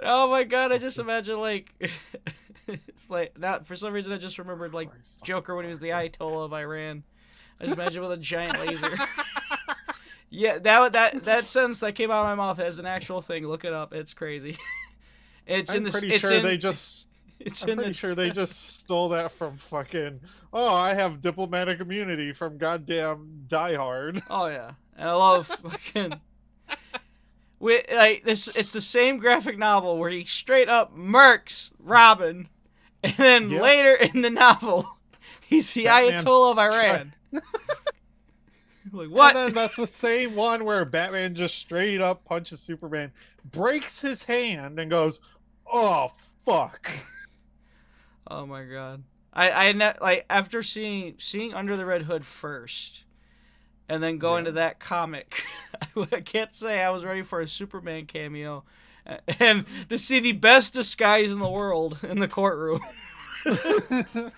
Oh my God! I just imagine like not for some reason I just remembered like Joker when he was the Ayatollah of Iran. I just imagine with a giant laser. Yeah, that sentence that came out of my mouth as an actual thing. Look it up. It's crazy. I'm pretty sure they just stole that from fucking. Oh, I have diplomatic immunity from goddamn Die Hard. Oh yeah, and I love fucking. like this, it's the same graphic novel where he straight up murks Robin, and then later in the novel, he's the Ayatollah of Iran. Like, what? And then that's the same one where Batman just straight up punches Superman, breaks his hand, and goes, "Oh fuck." Oh my god. Like after seeing Under the Red Hood first, and then going to that comic, I can't say I was ready for a Superman cameo, and to see the best disguise in the world in the courtroom. And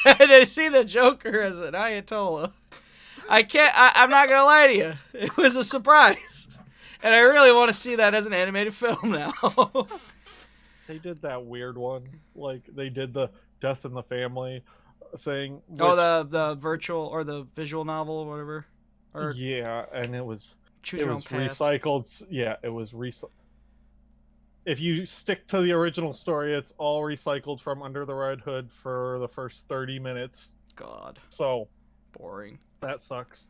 to see the Joker as an Ayatollah. I'm not gonna lie to you. It was a surprise. And I really want to see that as an animated film now. They did that weird one. Like, they did the Death in the Family thing. The virtual or the visual novel or whatever. Yeah, and it was path. recycled. Yeah, it was recycled. If you stick to the original story, it's all recycled from Under the Red Hood for the first 30 minutes. God. So boring. That sucks.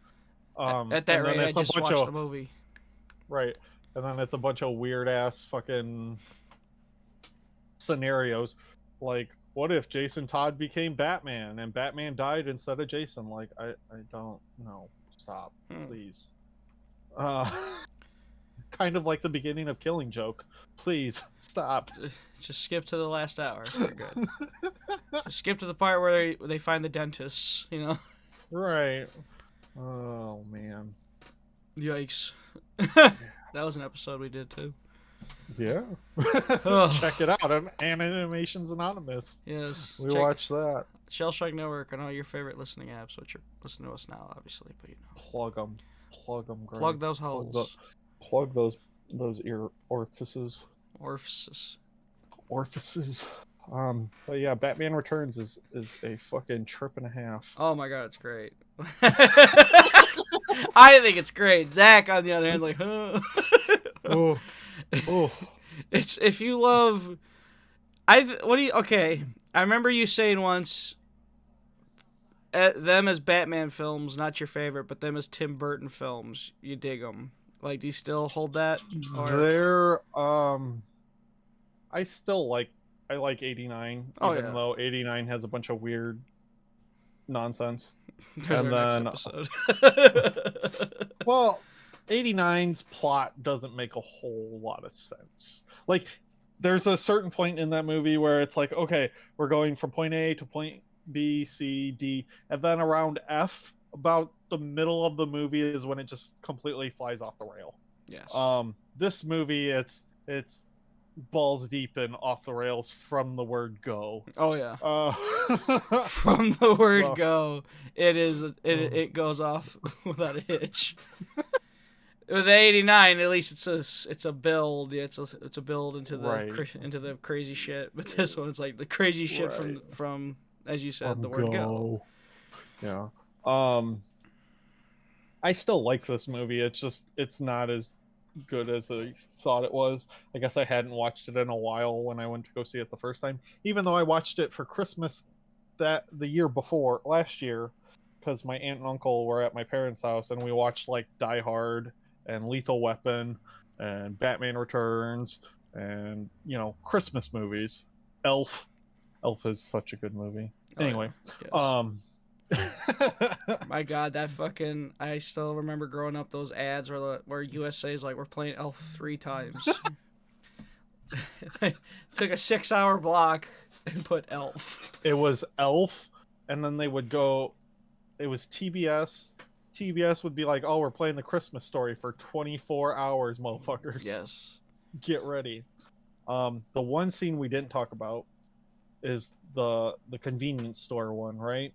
At that rate, I just watched the movie. Right. And then it's a bunch of weird-ass fucking scenarios. Like, what if Jason Todd became Batman and Batman died instead of Jason? Like, I don't know. Stop, please. Kind of like the beginning of Killing Joke. Please, stop. Just skip to the last hour. You're good. Just skip to the part where they find the dentist, you know? Right. Oh, man. Yikes. That was an episode we did, too. Yeah. Check it out on Animations Anonymous. Yes. We watched that. Shellshock Network and all your favorite listening apps, which you're listening to us now, obviously, but you know. Plug them. Plug them. Plug those holes. Plug those ear orifices. Orifices. But yeah, Batman Returns is a fucking trip and a half. Oh my god, it's great. I think it's great. Zach, on the other hand, is like, huh. Oh. It's, if you love, okay, I remember you saying once, them as Batman films, not your favorite, but them as Tim Burton films, you dig them. Like, do you still hold that? Or... I like 89, even though 89 has a bunch of weird nonsense. There's our next episode. Well, 89's plot doesn't make a whole lot of sense. Like, there's a certain point in that movie where it's like, okay, we're going from point A to point B, C, D, and then around F, about the middle of the movie is when it just completely flies off the rail. Yes. This movie, it's balls deep and off the rails from the word go. Oh yeah. From the word go, it goes off without a hitch. With 89, at least it's a build. Yeah, it's a build into the into the crazy shit. But this one, it's like the crazy shit from as you said, the word go. Yeah. I still like this movie. It's not as good as I thought it was. I guess I hadn't watched it in a while when I went to go see it the first time. Even though I watched it for Christmas the year before, last year, because my aunt and uncle were at my parents' house and we watched like Die Hard and Lethal Weapon and Batman Returns and, you know, Christmas movies. Elf is such a good movie. Anyway, my god, that fucking, I still remember growing up those ads where USA's like, we're playing Elf 3 times. Took a 6-hour block and put Elf. It was Elf, and then they would go, it was TBS. TBS would be like, oh, we're playing the Christmas Story for 24 hours, motherfuckers. Yes. Get ready. The one scene we didn't talk about is the convenience store one, right?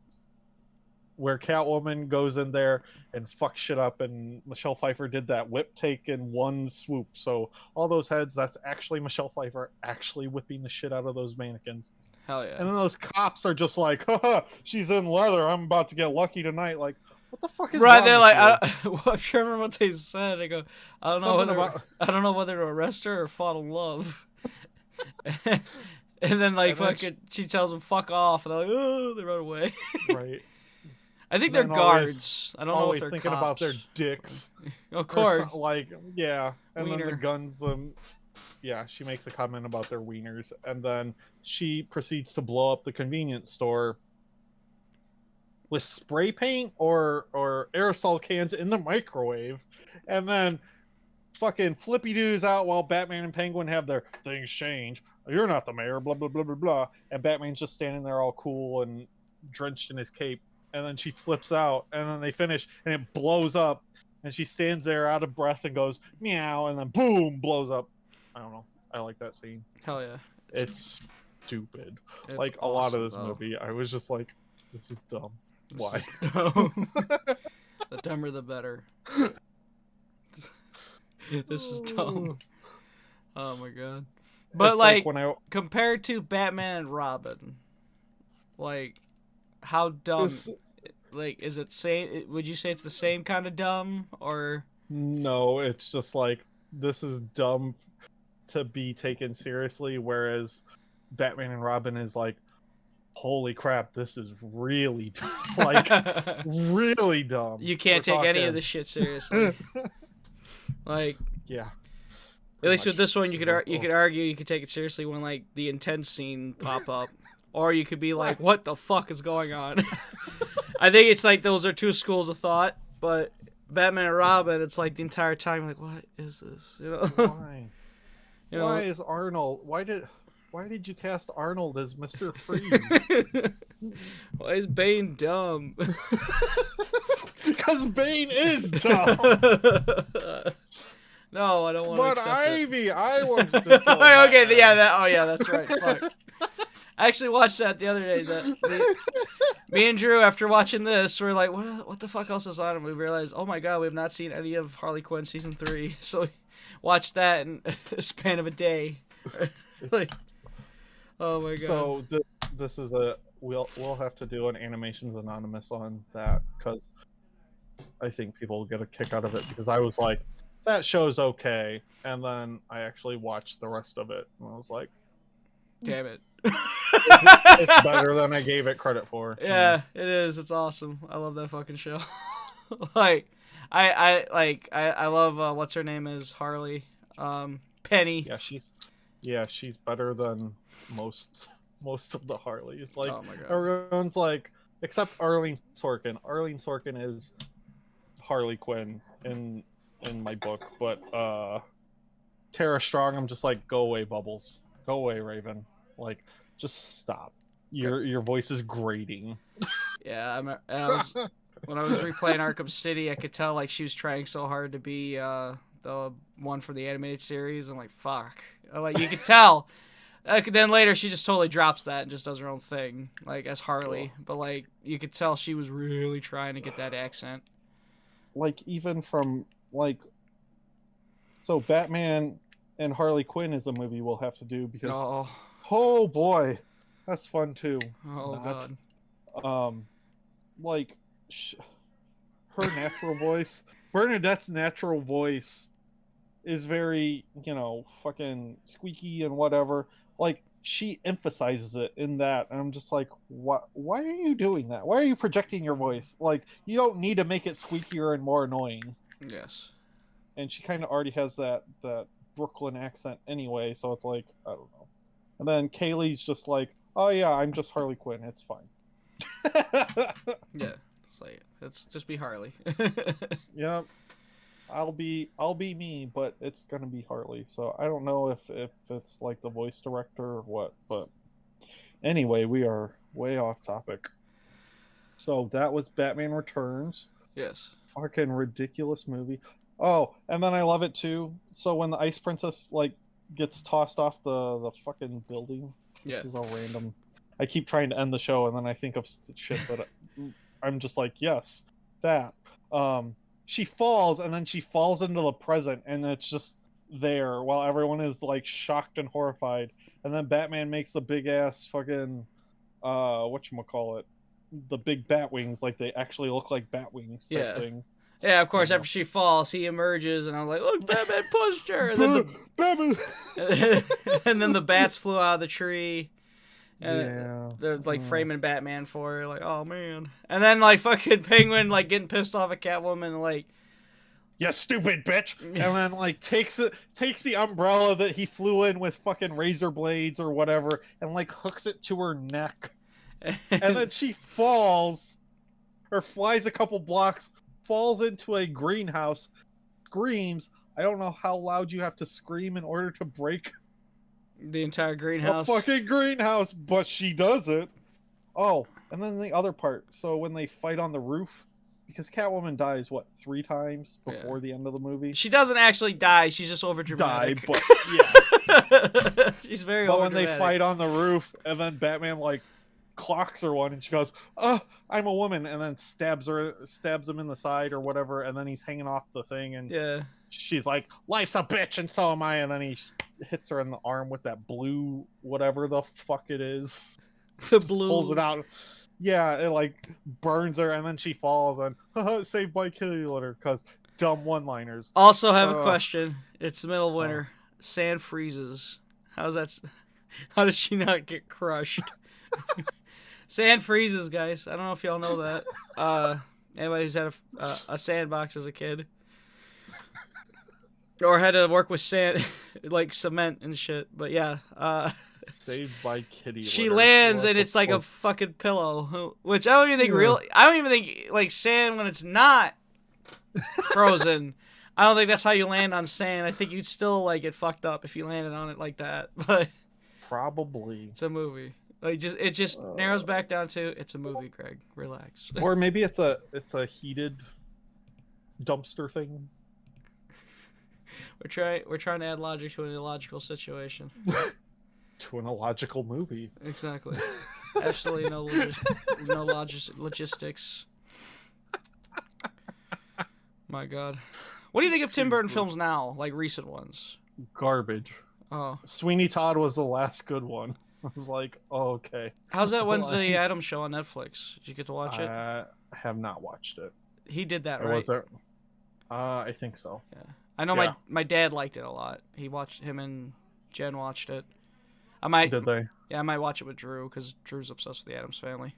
Where Catwoman goes in there and fucks shit up, and Michelle Pfeiffer did that whip take in one swoop. So all those heads, that's actually Michelle Pfeiffer actually whipping the shit out of those mannequins. Hell yeah. And then those cops are just like, haha, she's in leather. I'm about to get lucky tonight. Like, what the fuck is right? Wrong They're with like, you? I'm trying to remember what they said. They go, I don't know whether to arrest her or fall in love. And then like fucking, she tells them fuck off, and they're like, oh, they run away. Right. I think they're then always- guards. I don't know if Always they're thinking cops. about their dicks. Of Or course. like, yeah. And then the Wiener. guns, yeah, she makes a comment about their wieners. And then she proceeds to blow up the convenience store with spray paint or aerosol cans in the microwave. And then fucking Flippy Doo's out while Batman and Penguin have their things change. You're not the mayor, blah, blah, blah, blah, blah. And Batman's just standing there all cool and drenched in his cape. And then she flips out, and then they finish, and it blows up. And she stands there out of breath and goes, meow, and then boom, blows up. I don't know. I like that scene. Hell yeah. It's stupid. It's like, a lot of awesome, this though. movie, I was just like, this is dumb. Why? The dumber the better. This is dumb. Oh my god. But It's like, when I compared to Batman and Robin, like, how dumb? this- Like, is it same? Would you say it's the same kind of dumb, or? no, it's just like, this is dumb to be taken seriously, whereas Batman and Robin is like, holy crap, this is really like really dumb. You can't We're take any of talking- this shit seriously. Like, Yeah. at least much. with this one, you This could is you could argue you could take it seriously when like the intense scene pop up, or you could be like, "What the fuck is going on?" I think it's like those are two schools of thought, but Batman and Robin, it's like the entire time, like, what is this? You know? Why? You know? Why is Arnold? Why did you cast Arnold as Mr. Freeze? Why is Bane dumb? Because Bane is dumb. No, I don't want to But accept it. Ivy, I was. Okay, yeah, that's right. Fuck. I actually watched that the other day. Me and Drew, after watching this, were like, what the fuck else is on? And we realized, oh my god, we have not seen any of Harley Quinn season 3. So we watched that in a span of a day. Like, oh my god. So this is we'll have to do an Animations Anonymous on that, because I think people will get a kick out of it, because I was like, that show's okay, and then I actually watched the rest of it and I was like, Damn it. it's better than I gave it credit for. Yeah, it is. It's awesome. I love that fucking show. Like, I love what's her name is Harley, Penny. Yeah, she's better than most of the Harleys. Like, Oh my god. everyone's like, except Arlene Sorkin. Arlene Sorkin is Harley Quinn in my book, but Tara Strong, I'm just like, go away, Bubbles. Go away, Raven. Like, just stop. Your voice is grating. Yeah, when I was replaying Arkham City, I could tell like she was trying so hard to be the one for the animated series. I'm like, fuck. Like, you could tell. Then later she just totally drops that and just does her own thing, like as Harley. But like, you could tell she was really trying to get that accent. Like, even from like, so Batman and Harley Quinn is a movie we'll have to do, because oh boy, that's fun too. Oh Not. god. Like, her natural voice, Bernadette's natural voice is very, fucking squeaky and whatever. Like, she emphasizes it in that, and I'm just like, what? Why are you doing that? Why are you projecting your voice? Like, you don't need to make it squeakier and more annoying. Yes. And she kind of already has that Brooklyn accent anyway, so it's like, I don't know. And then Kaylee's just like, oh yeah, I'm just Harley Quinn, it's fine. Yeah. It's like, let's just be Harley. Yep. I'll be me, but it's gonna be Harley. So I don't know if it's like the voice director or what, but anyway, we are way off topic. So that was Batman Returns. Yes. Fucking ridiculous movie. Oh, and then I love it too. So when the Ice Princess like gets tossed off the fucking building, this is all random. I keep trying to end the show and then I think of shit that I'm just like, yes, that. She falls and then she falls into the present and it's just there while everyone is like shocked and horrified. And then Batman makes the big ass fucking whatchamacallit, the big bat wings, like they actually look like bat wings type thing. Yeah, of course, after she falls, he emerges, and I'm like, look, Batman pushed her! And then, Batman! and then the bats flew out of the tree, And they're like framing Batman for her, like, oh man. And then like fucking Penguin like getting pissed off at Catwoman, like, you stupid bitch, and then like takes the umbrella that he flew in with fucking razor blades or whatever, and like hooks it to her neck, and then she falls, or flies a couple blocks, falls into a greenhouse, screams. I don't know how loud you have to scream in order to break the entire greenhouse. A fucking greenhouse, but she does it. Oh, and then the other part. So when they fight on the roof, because Catwoman dies, what, 3 times before the end of the movie? She doesn't actually die. She's just overdramatic. Die, but yeah. She's very But overdramatic. when they fight on the roof, and then Batman, like, clocks her one, and she goes, "Oh, I'm a woman," and then stabs him in the side or whatever, and then he's hanging off the thing, and she's like, "Life's a bitch, and so am I," and then he hits her in the arm with that blue, whatever the fuck it is. The blue. Pulls it out. Yeah, it like burns her, and then she falls, and saved by kitty litter, because dumb one-liners. Also have a question. It's the middle of winter. Sand freezes. How does she not get crushed? Sand freezes, guys. I don't know if y'all know that. Anybody who's had a sandbox as a kid. Or had to work with sand, like cement and shit. But yeah. Saved by kitty litter. She lands and it's like a fucking pillow. Which I don't even think I don't even think like sand when it's not frozen. I don't think that's how you land on sand. I think you'd still like get fucked up if you landed on it like that. But probably. It's a movie. Like it just narrows back down to it's a movie, Greg. Relax. Or maybe it's a heated dumpster thing. We're trying to add logic to an illogical situation. To an illogical movie. Exactly. Absolutely no logistics. My God. What do you think of Tim Burton films now, like recent ones? Garbage. Oh. Sweeney Todd was the last good one. I was like, oh, okay. How's that Wednesday Addams show on Netflix? Did you get to watch it? I have not watched it. He did that, Or right? was it? I think so. Yeah. I know my dad liked it a lot. Him and Jen watched it. Did they? Yeah, I might watch it with Drew because Drew's obsessed with the Addams Family.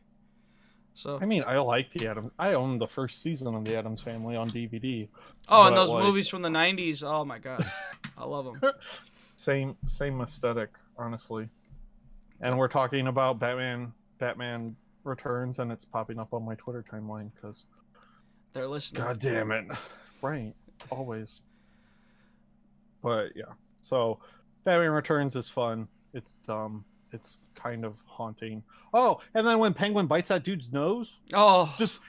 So I mean, I like the Addams. I own the first season of the Addams Family on DVD. Oh, and those movies from the '90s. Oh my God, I love them. Same aesthetic, honestly. And we're talking about Batman Returns, and it's popping up on my Twitter timeline because they're listening. God damn it! Right, always. But yeah, so Batman Returns is fun. It's dumb. It's kind of haunting. Oh, and then when Penguin bites that dude's nose, just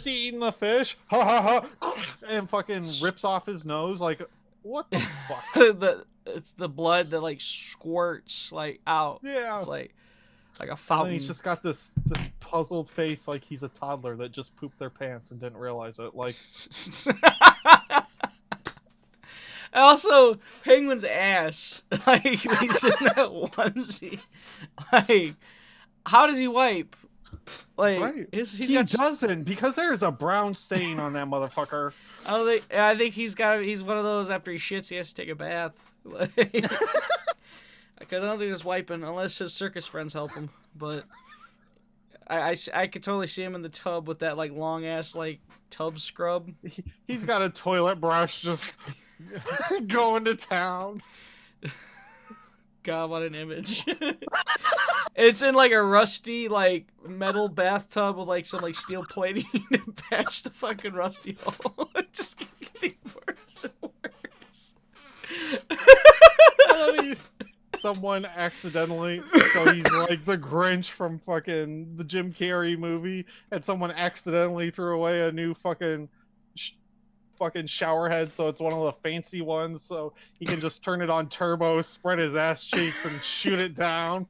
eating the fish, ha ha ha, and fucking rips off his nose. Like, what the fuck? It's the blood that like squirts like out. Yeah, it's like a fountain. And he's just got this puzzled face, like he's a toddler that just pooped their pants and didn't realize it. Like. Also, Penguin's ass, like, he's in that onesie. Like, how does he wipe? Like, right. He doesn't, because there's a brown stain on that motherfucker. I think he's one of those, after he shits, he has to take a bath. Like, because I don't think he's wiping, unless his circus friends help him. But I could totally see him in the tub with that, like, long-ass, like, tub scrub. He's got a toilet brush just... going to town. God, what an image. It's in like a rusty like metal bathtub with like some like steel plating to patch the fucking rusty hole. It's just getting worse and worse. Someone accidentally, so he's like the Grinch from fucking the Jim Carrey movie, and someone accidentally threw away a new fucking shower head, so it's one of the fancy ones, so he can just turn it on turbo, spread his ass cheeks, and shoot it down.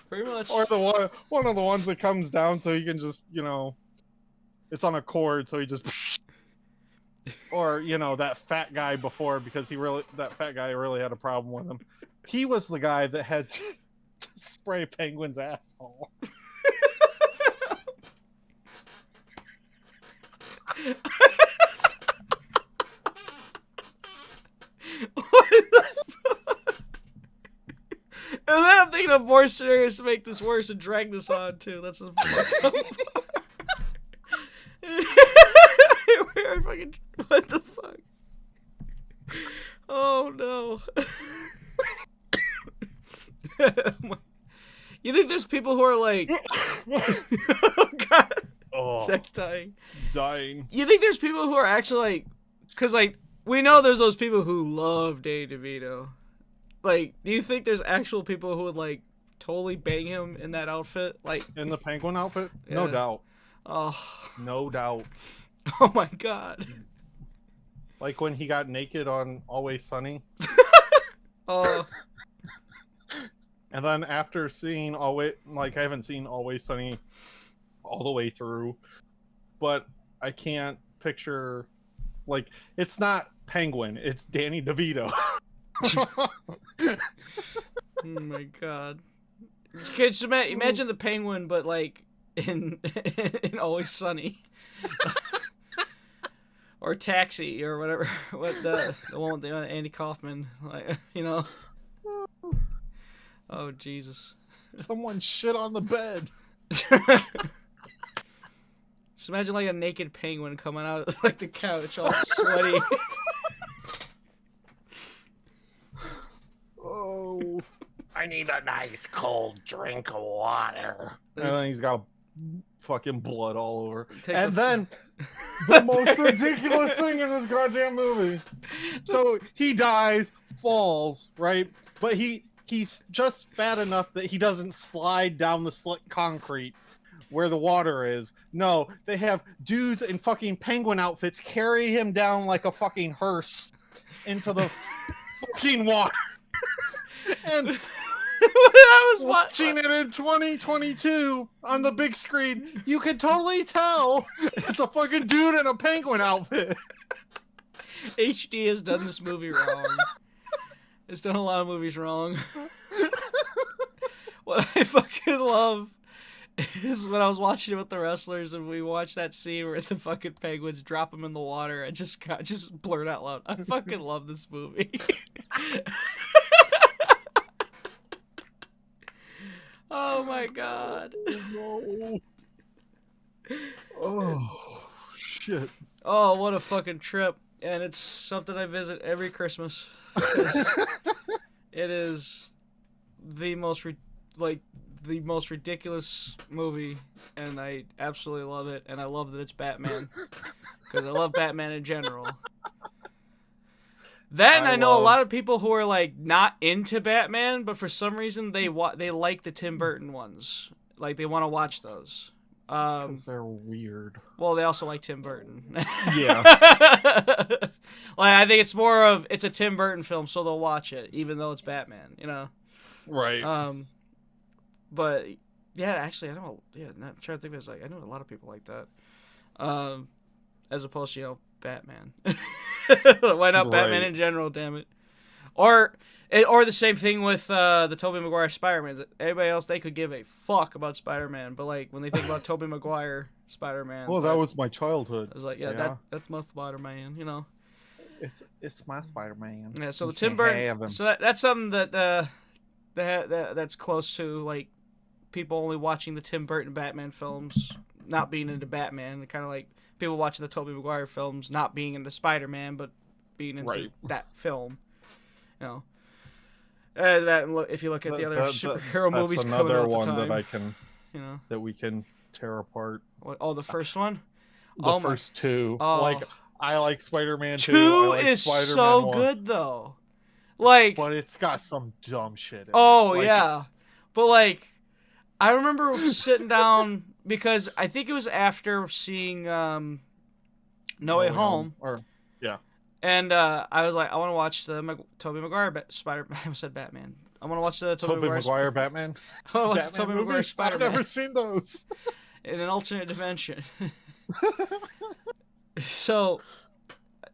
Pretty much. Or the one of the ones that comes down, so he can just, it's on a cord, so he just. Or that fat guy before, because that fat guy really had a problem with him. He was the guy that had to spray Penguin's asshole. What the fuck? And then I'm thinking thinking of more scenarios to make this worse and drag this on too. That's the fucked up part. Where fucking what the fuck? Oh no. You think there's people who are like oh god. Oh, Sex dying. dying. You think there's people who are actually like, because like we know there's those people who love Danny DeVito. Like, do you think there's actual people who would like totally bang him in that outfit? Like In the penguin outfit? Yeah. No doubt. Oh, No doubt. oh my god. Like when he got naked on Always Sunny. Oh, And then after seeing Always, like I haven't seen Always Sunny all the way through, but I can't picture, like, it's not Penguin, it's Danny DeVito. oh my god. Okay, just imagine the penguin, but like in Always Sunny. Or Taxi, or whatever. What the one with Andy Kaufman, like, you know? Oh Jesus! Someone shit on the bed. Just imagine like a naked penguin coming out of like the couch, all sweaty. Oh, I need a nice cold drink of water. and then he's got fucking blood all over. Takes And a- then the most ridiculous thing in this goddamn movie. So he dies, falls, right? But he's just fat enough that he doesn't slide down the slick concrete where the water is. No, they have dudes in fucking penguin outfits carry him down like a fucking hearse into the fucking water. And I was watching it in 2022 on the big screen, you can totally tell it's a fucking dude in a penguin outfit. HD has done this movie wrong. It's done a lot of movies wrong. What I fucking love is when I was watching it with the wrestlers and we watched that scene where the fucking penguins drop him in the water. I just blurred out loud, I fucking love this movie. Oh my god. No. Oh, shit. Oh, what a fucking trip. And it's something I visit every Christmas. It is the most ridiculous movie, and I absolutely love it, and I love that it's Batman, because I love Batman in general. That, and I know a lot of people who are like not into Batman, but for some reason they like the Tim Burton ones. Like they want to watch those. Because they're weird. Well, they also like Tim Burton. Yeah. Like I think it's more of it's a Tim Burton film, so they'll watch it, even though it's Batman. You know. Right. But yeah, actually, I know. Yeah, I'm trying to think of it as like I know a lot of people like that. As opposed to Batman. Why not Batman Right. in general? Damn it. Or the same thing with the Tobey Maguire Spider-Man. Everybody else, they could give a fuck about Spider-Man, but like when they think about Tobey Maguire Spider-Man, Well, that was my childhood. I was like, that's my Spider-Man, you know. It's my Spider-Man. Yeah, so You the Tim can't have Burton. him. So that's something that's close to like people only watching the Tim Burton Batman films, not being into Batman. Kind of like people watching the Tobey Maguire films, not being into Spider-Man, but being into that film. You know, if you look at the other superhero movies that's coming another out at the one time, that I can, you that we can tear apart. know, the first one. The first two. Oh. Like I like Spider-Man 2. Two I like is Spider-Man so 1, good though. Like, but it's got some dumb shit in it. oh Like, yeah, but like, I remember sitting down because I think it was after seeing No Way Home. Or yeah. And I was like, I want to watch the Tobey Maguire Spider. I said Batman. I want to watch the Tobey Maguire Batman. I want to watch the Batman Tobey Maguire movies? Spider-Man I've never seen those. in an alternate dimension. So,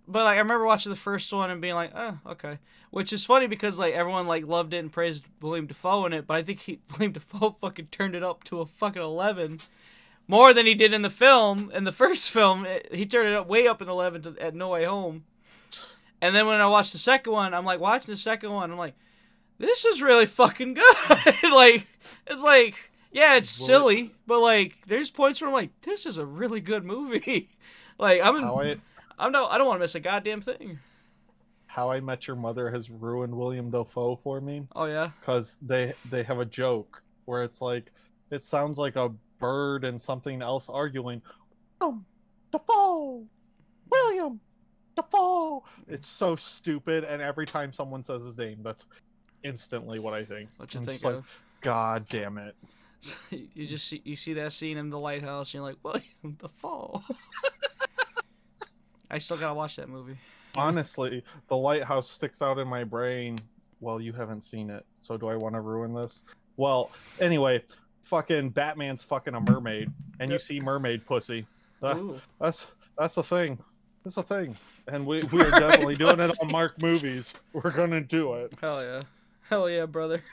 but like I remember watching the first one and being like, oh, okay. Which is funny because like everyone like loved it and praised William Dafoe in it, but I think William Dafoe fucking turned it up to a fucking 11. More than he did in the film. In the first film, he turned it up way up in 11 at No Way Home. And then when I watched the second one, I'm like watching the second one, I'm like, this is really fucking good. Like, it's like, yeah, it's silly, but like, there's points where I'm like, this is a really good movie. Like, I don't want to miss a goddamn thing. How I Met Your Mother has ruined William Dafoe for me. Oh yeah, because they have a joke where it's like, it sounds like a bird and something else arguing. Dafoe, William Dafoe. It's so stupid, and every time someone says his name, that's instantly what I think. What you I'm think just like, of? God damn it! You see that scene in the lighthouse, and you're like, William Dafoe. I still gotta watch that movie. Honestly, the lighthouse sticks out in my brain. Well, you haven't seen it, so do I want to ruin this? Well, anyway, fucking Batman's fucking a mermaid, and you see mermaid pussy. That's a thing. That's a thing, and we are definitely doing it on Mark Movies. We're gonna do it. Hell yeah, brother.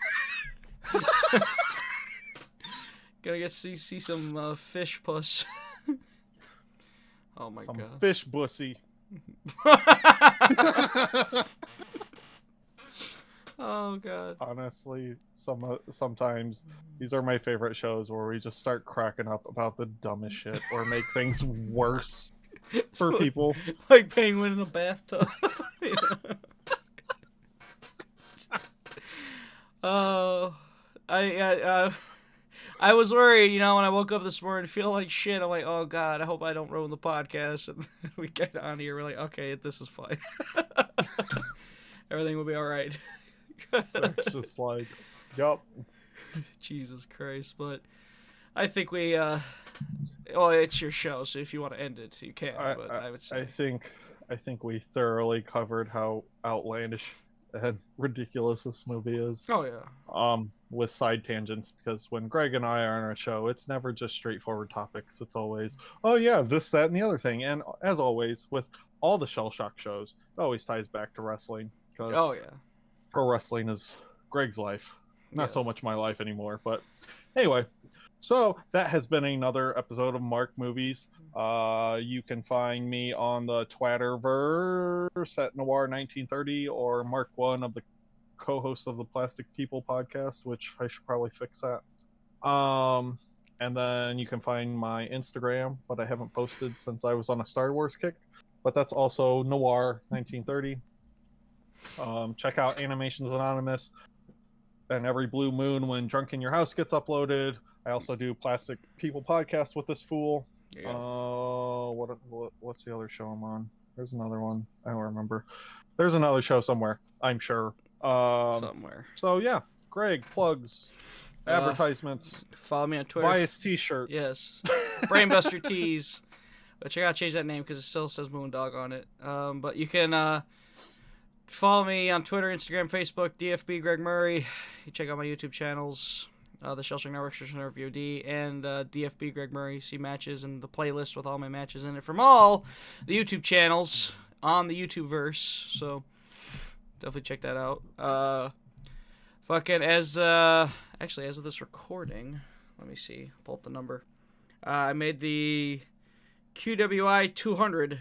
Gonna get to see some fish puss. Oh my god. Fish bussy. Oh god. Honestly, sometimes these are my favorite shows where we just start cracking up about the dumbest shit or make things worse for people. Like Penguin in a bathtub. Oh, I was worried, when I woke up this morning feeling like shit. I'm like, oh god, I hope I don't ruin the podcast. And we get on here, we're like, okay, this is fine. Everything will be all right. It's just like, yup. Jesus Christ, but I think we, well, it's your show, so if you want to end it, you can. But I would say, I think we thoroughly covered how outlandish and ridiculous this movie is. Oh yeah. With side tangents, because when Greg and I are on our show, it's never just straightforward topics. It's always, oh yeah, this, that, and the other thing. And as always, with all the Shellshock shows, it always ties back to wrestling. Oh yeah. Pro wrestling is Greg's life, not so much my life anymore. But anyway, so that has been another episode of Mark Movies. You can find me on the Twatterverse at Noir1930 or Mark One of the co-host of the Plastic People podcast, which I should probably fix that. And then you can find my Instagram, but I haven't posted since I was on a Star Wars kick. But that's also Noir1930. Check out Animations Anonymous, and every blue moon when Drunk in Your House gets uploaded. I also do Plastic People podcast with this fool. Yes. What's the other show I'm on? There's another one. I don't remember. There's another show somewhere, I'm sure. Somewhere. So yeah, Greg, plugs, advertisements. Follow me on Twitter. Buy his t-shirt. Yes. Brainbuster Tees. But I gotta change that name because it still says Moondog on it. But you can follow me on Twitter, Instagram, Facebook, DFB Greg Murray. You check out my YouTube channels, the Shellshock Network, Shellshock Network VOD, and DFB Greg Murray. See matches and the playlist with all my matches in it from all the YouTube channels on the YouTubeverse. So definitely check that out. Actually, as of this recording, let me see. Pull up the number. I made the QWI 200,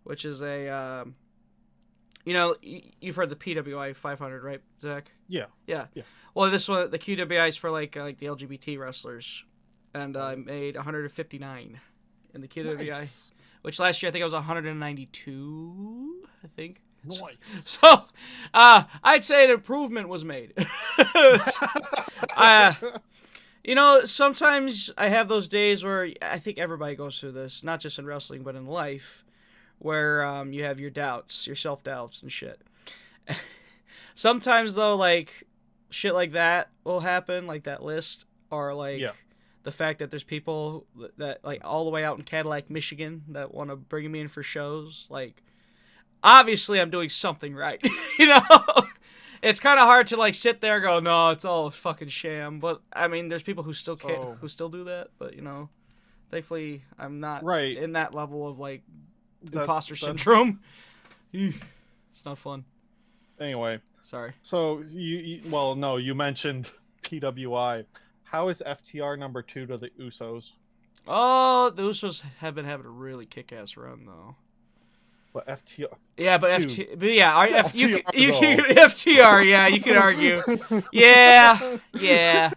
which is a you've heard the PWI 500, right, Zach? Yeah. Well, this one, the QWI is for like the LGBT wrestlers, and I made 159 in the QWI, Nice. which last year I think I was 192. I think. Nice. So, I'd say an improvement was made. Sometimes I have those days where I think everybody goes through this, not just in wrestling but in life, where you have your doubts, your self-doubts and shit. Sometimes, though, like, shit like that will happen, like that list, or, like, the fact that there's people that, like, all the way out in Cadillac, Michigan, that want to bring me in for shows. Like, obviously I'm doing something right, It's kind of hard to, like, sit there and go, no, it's all a fucking sham. But, I mean, there's people who still who still do that. But, thankfully I'm not in that level of, like, imposter syndrome. It's not fun. Anyway. Sorry. So, you mentioned PWI. How is FTR number 2 to the Usos? Oh, the Usos have been having a really kick-ass run, though. But FTR. Yeah, but Dude. but yeah, FTR FTR. Yeah, you could argue. Yeah.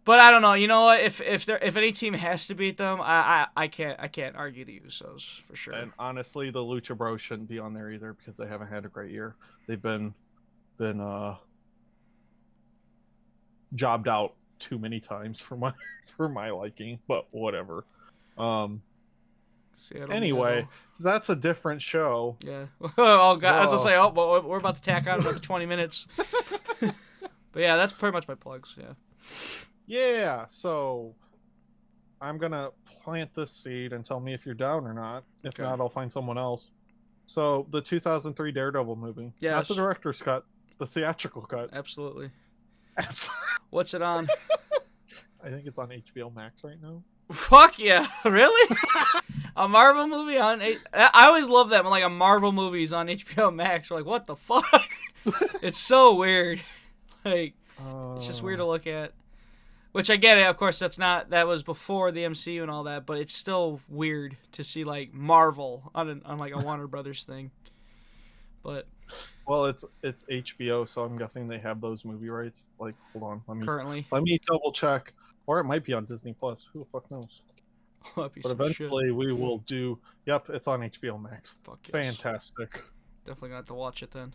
But I don't know. You know what? If any team has to beat them, I can't argue the Usos for sure. And honestly, the Lucha Bros shouldn't be on there either because they haven't had a great year. They've been jobbed out too many times for my liking. But whatever. Anyway, that's a different show. Yeah. Oh God, I was gonna say, but we're about to tack on another 20 minutes. But yeah, that's pretty much my plugs. Yeah. Yeah, so I'm gonna plant this seed and tell me if you're down or not. If not, I'll find someone else. So the 2003 Daredevil movie, not the director's cut, the theatrical cut. Absolutely. What's it on? I think it's on HBO Max right now. Fuck yeah! Really? A Marvel movie on I always love that when like a Marvel movie is on HBO Max. We're like, what the fuck? It's so weird. Like, it's just weird to look at. Which I get it, of course. That was before the MCU and all that, but it's still weird to see like Marvel on like a Warner Brothers thing. But well, it's HBO, so I'm guessing they have those movie rights. Like, hold on, let me double check, or it might be on Disney Plus. Who the fuck knows? But eventually we will do. Yep, it's on HBO Max. Fuck yes. Fantastic. Definitely gonna have to watch it then.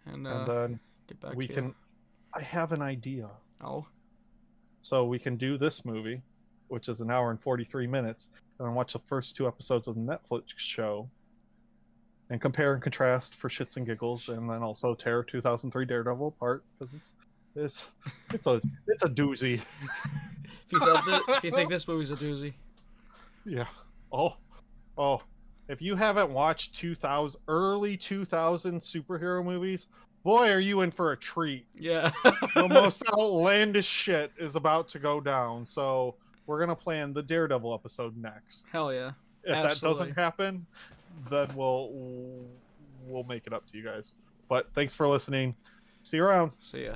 And then get back we to can. you. I have an idea. Oh. So we can do this movie, which is 1 hour and 43 minutes, and then watch the first 2 episodes of the Netflix show, and compare and contrast for shits and giggles, and then also tear 2003 Daredevil apart because it's a doozy. If you think this movie's a doozy. Yeah. Oh. If you haven't watched early 2000 superhero movies, boy, are you in for a treat. Yeah. The most outlandish shit is about to go down. So we're going to plan the Daredevil episode next. Hell yeah. If that doesn't happen, then we'll make it up to you guys. But thanks for listening. See you around. See ya.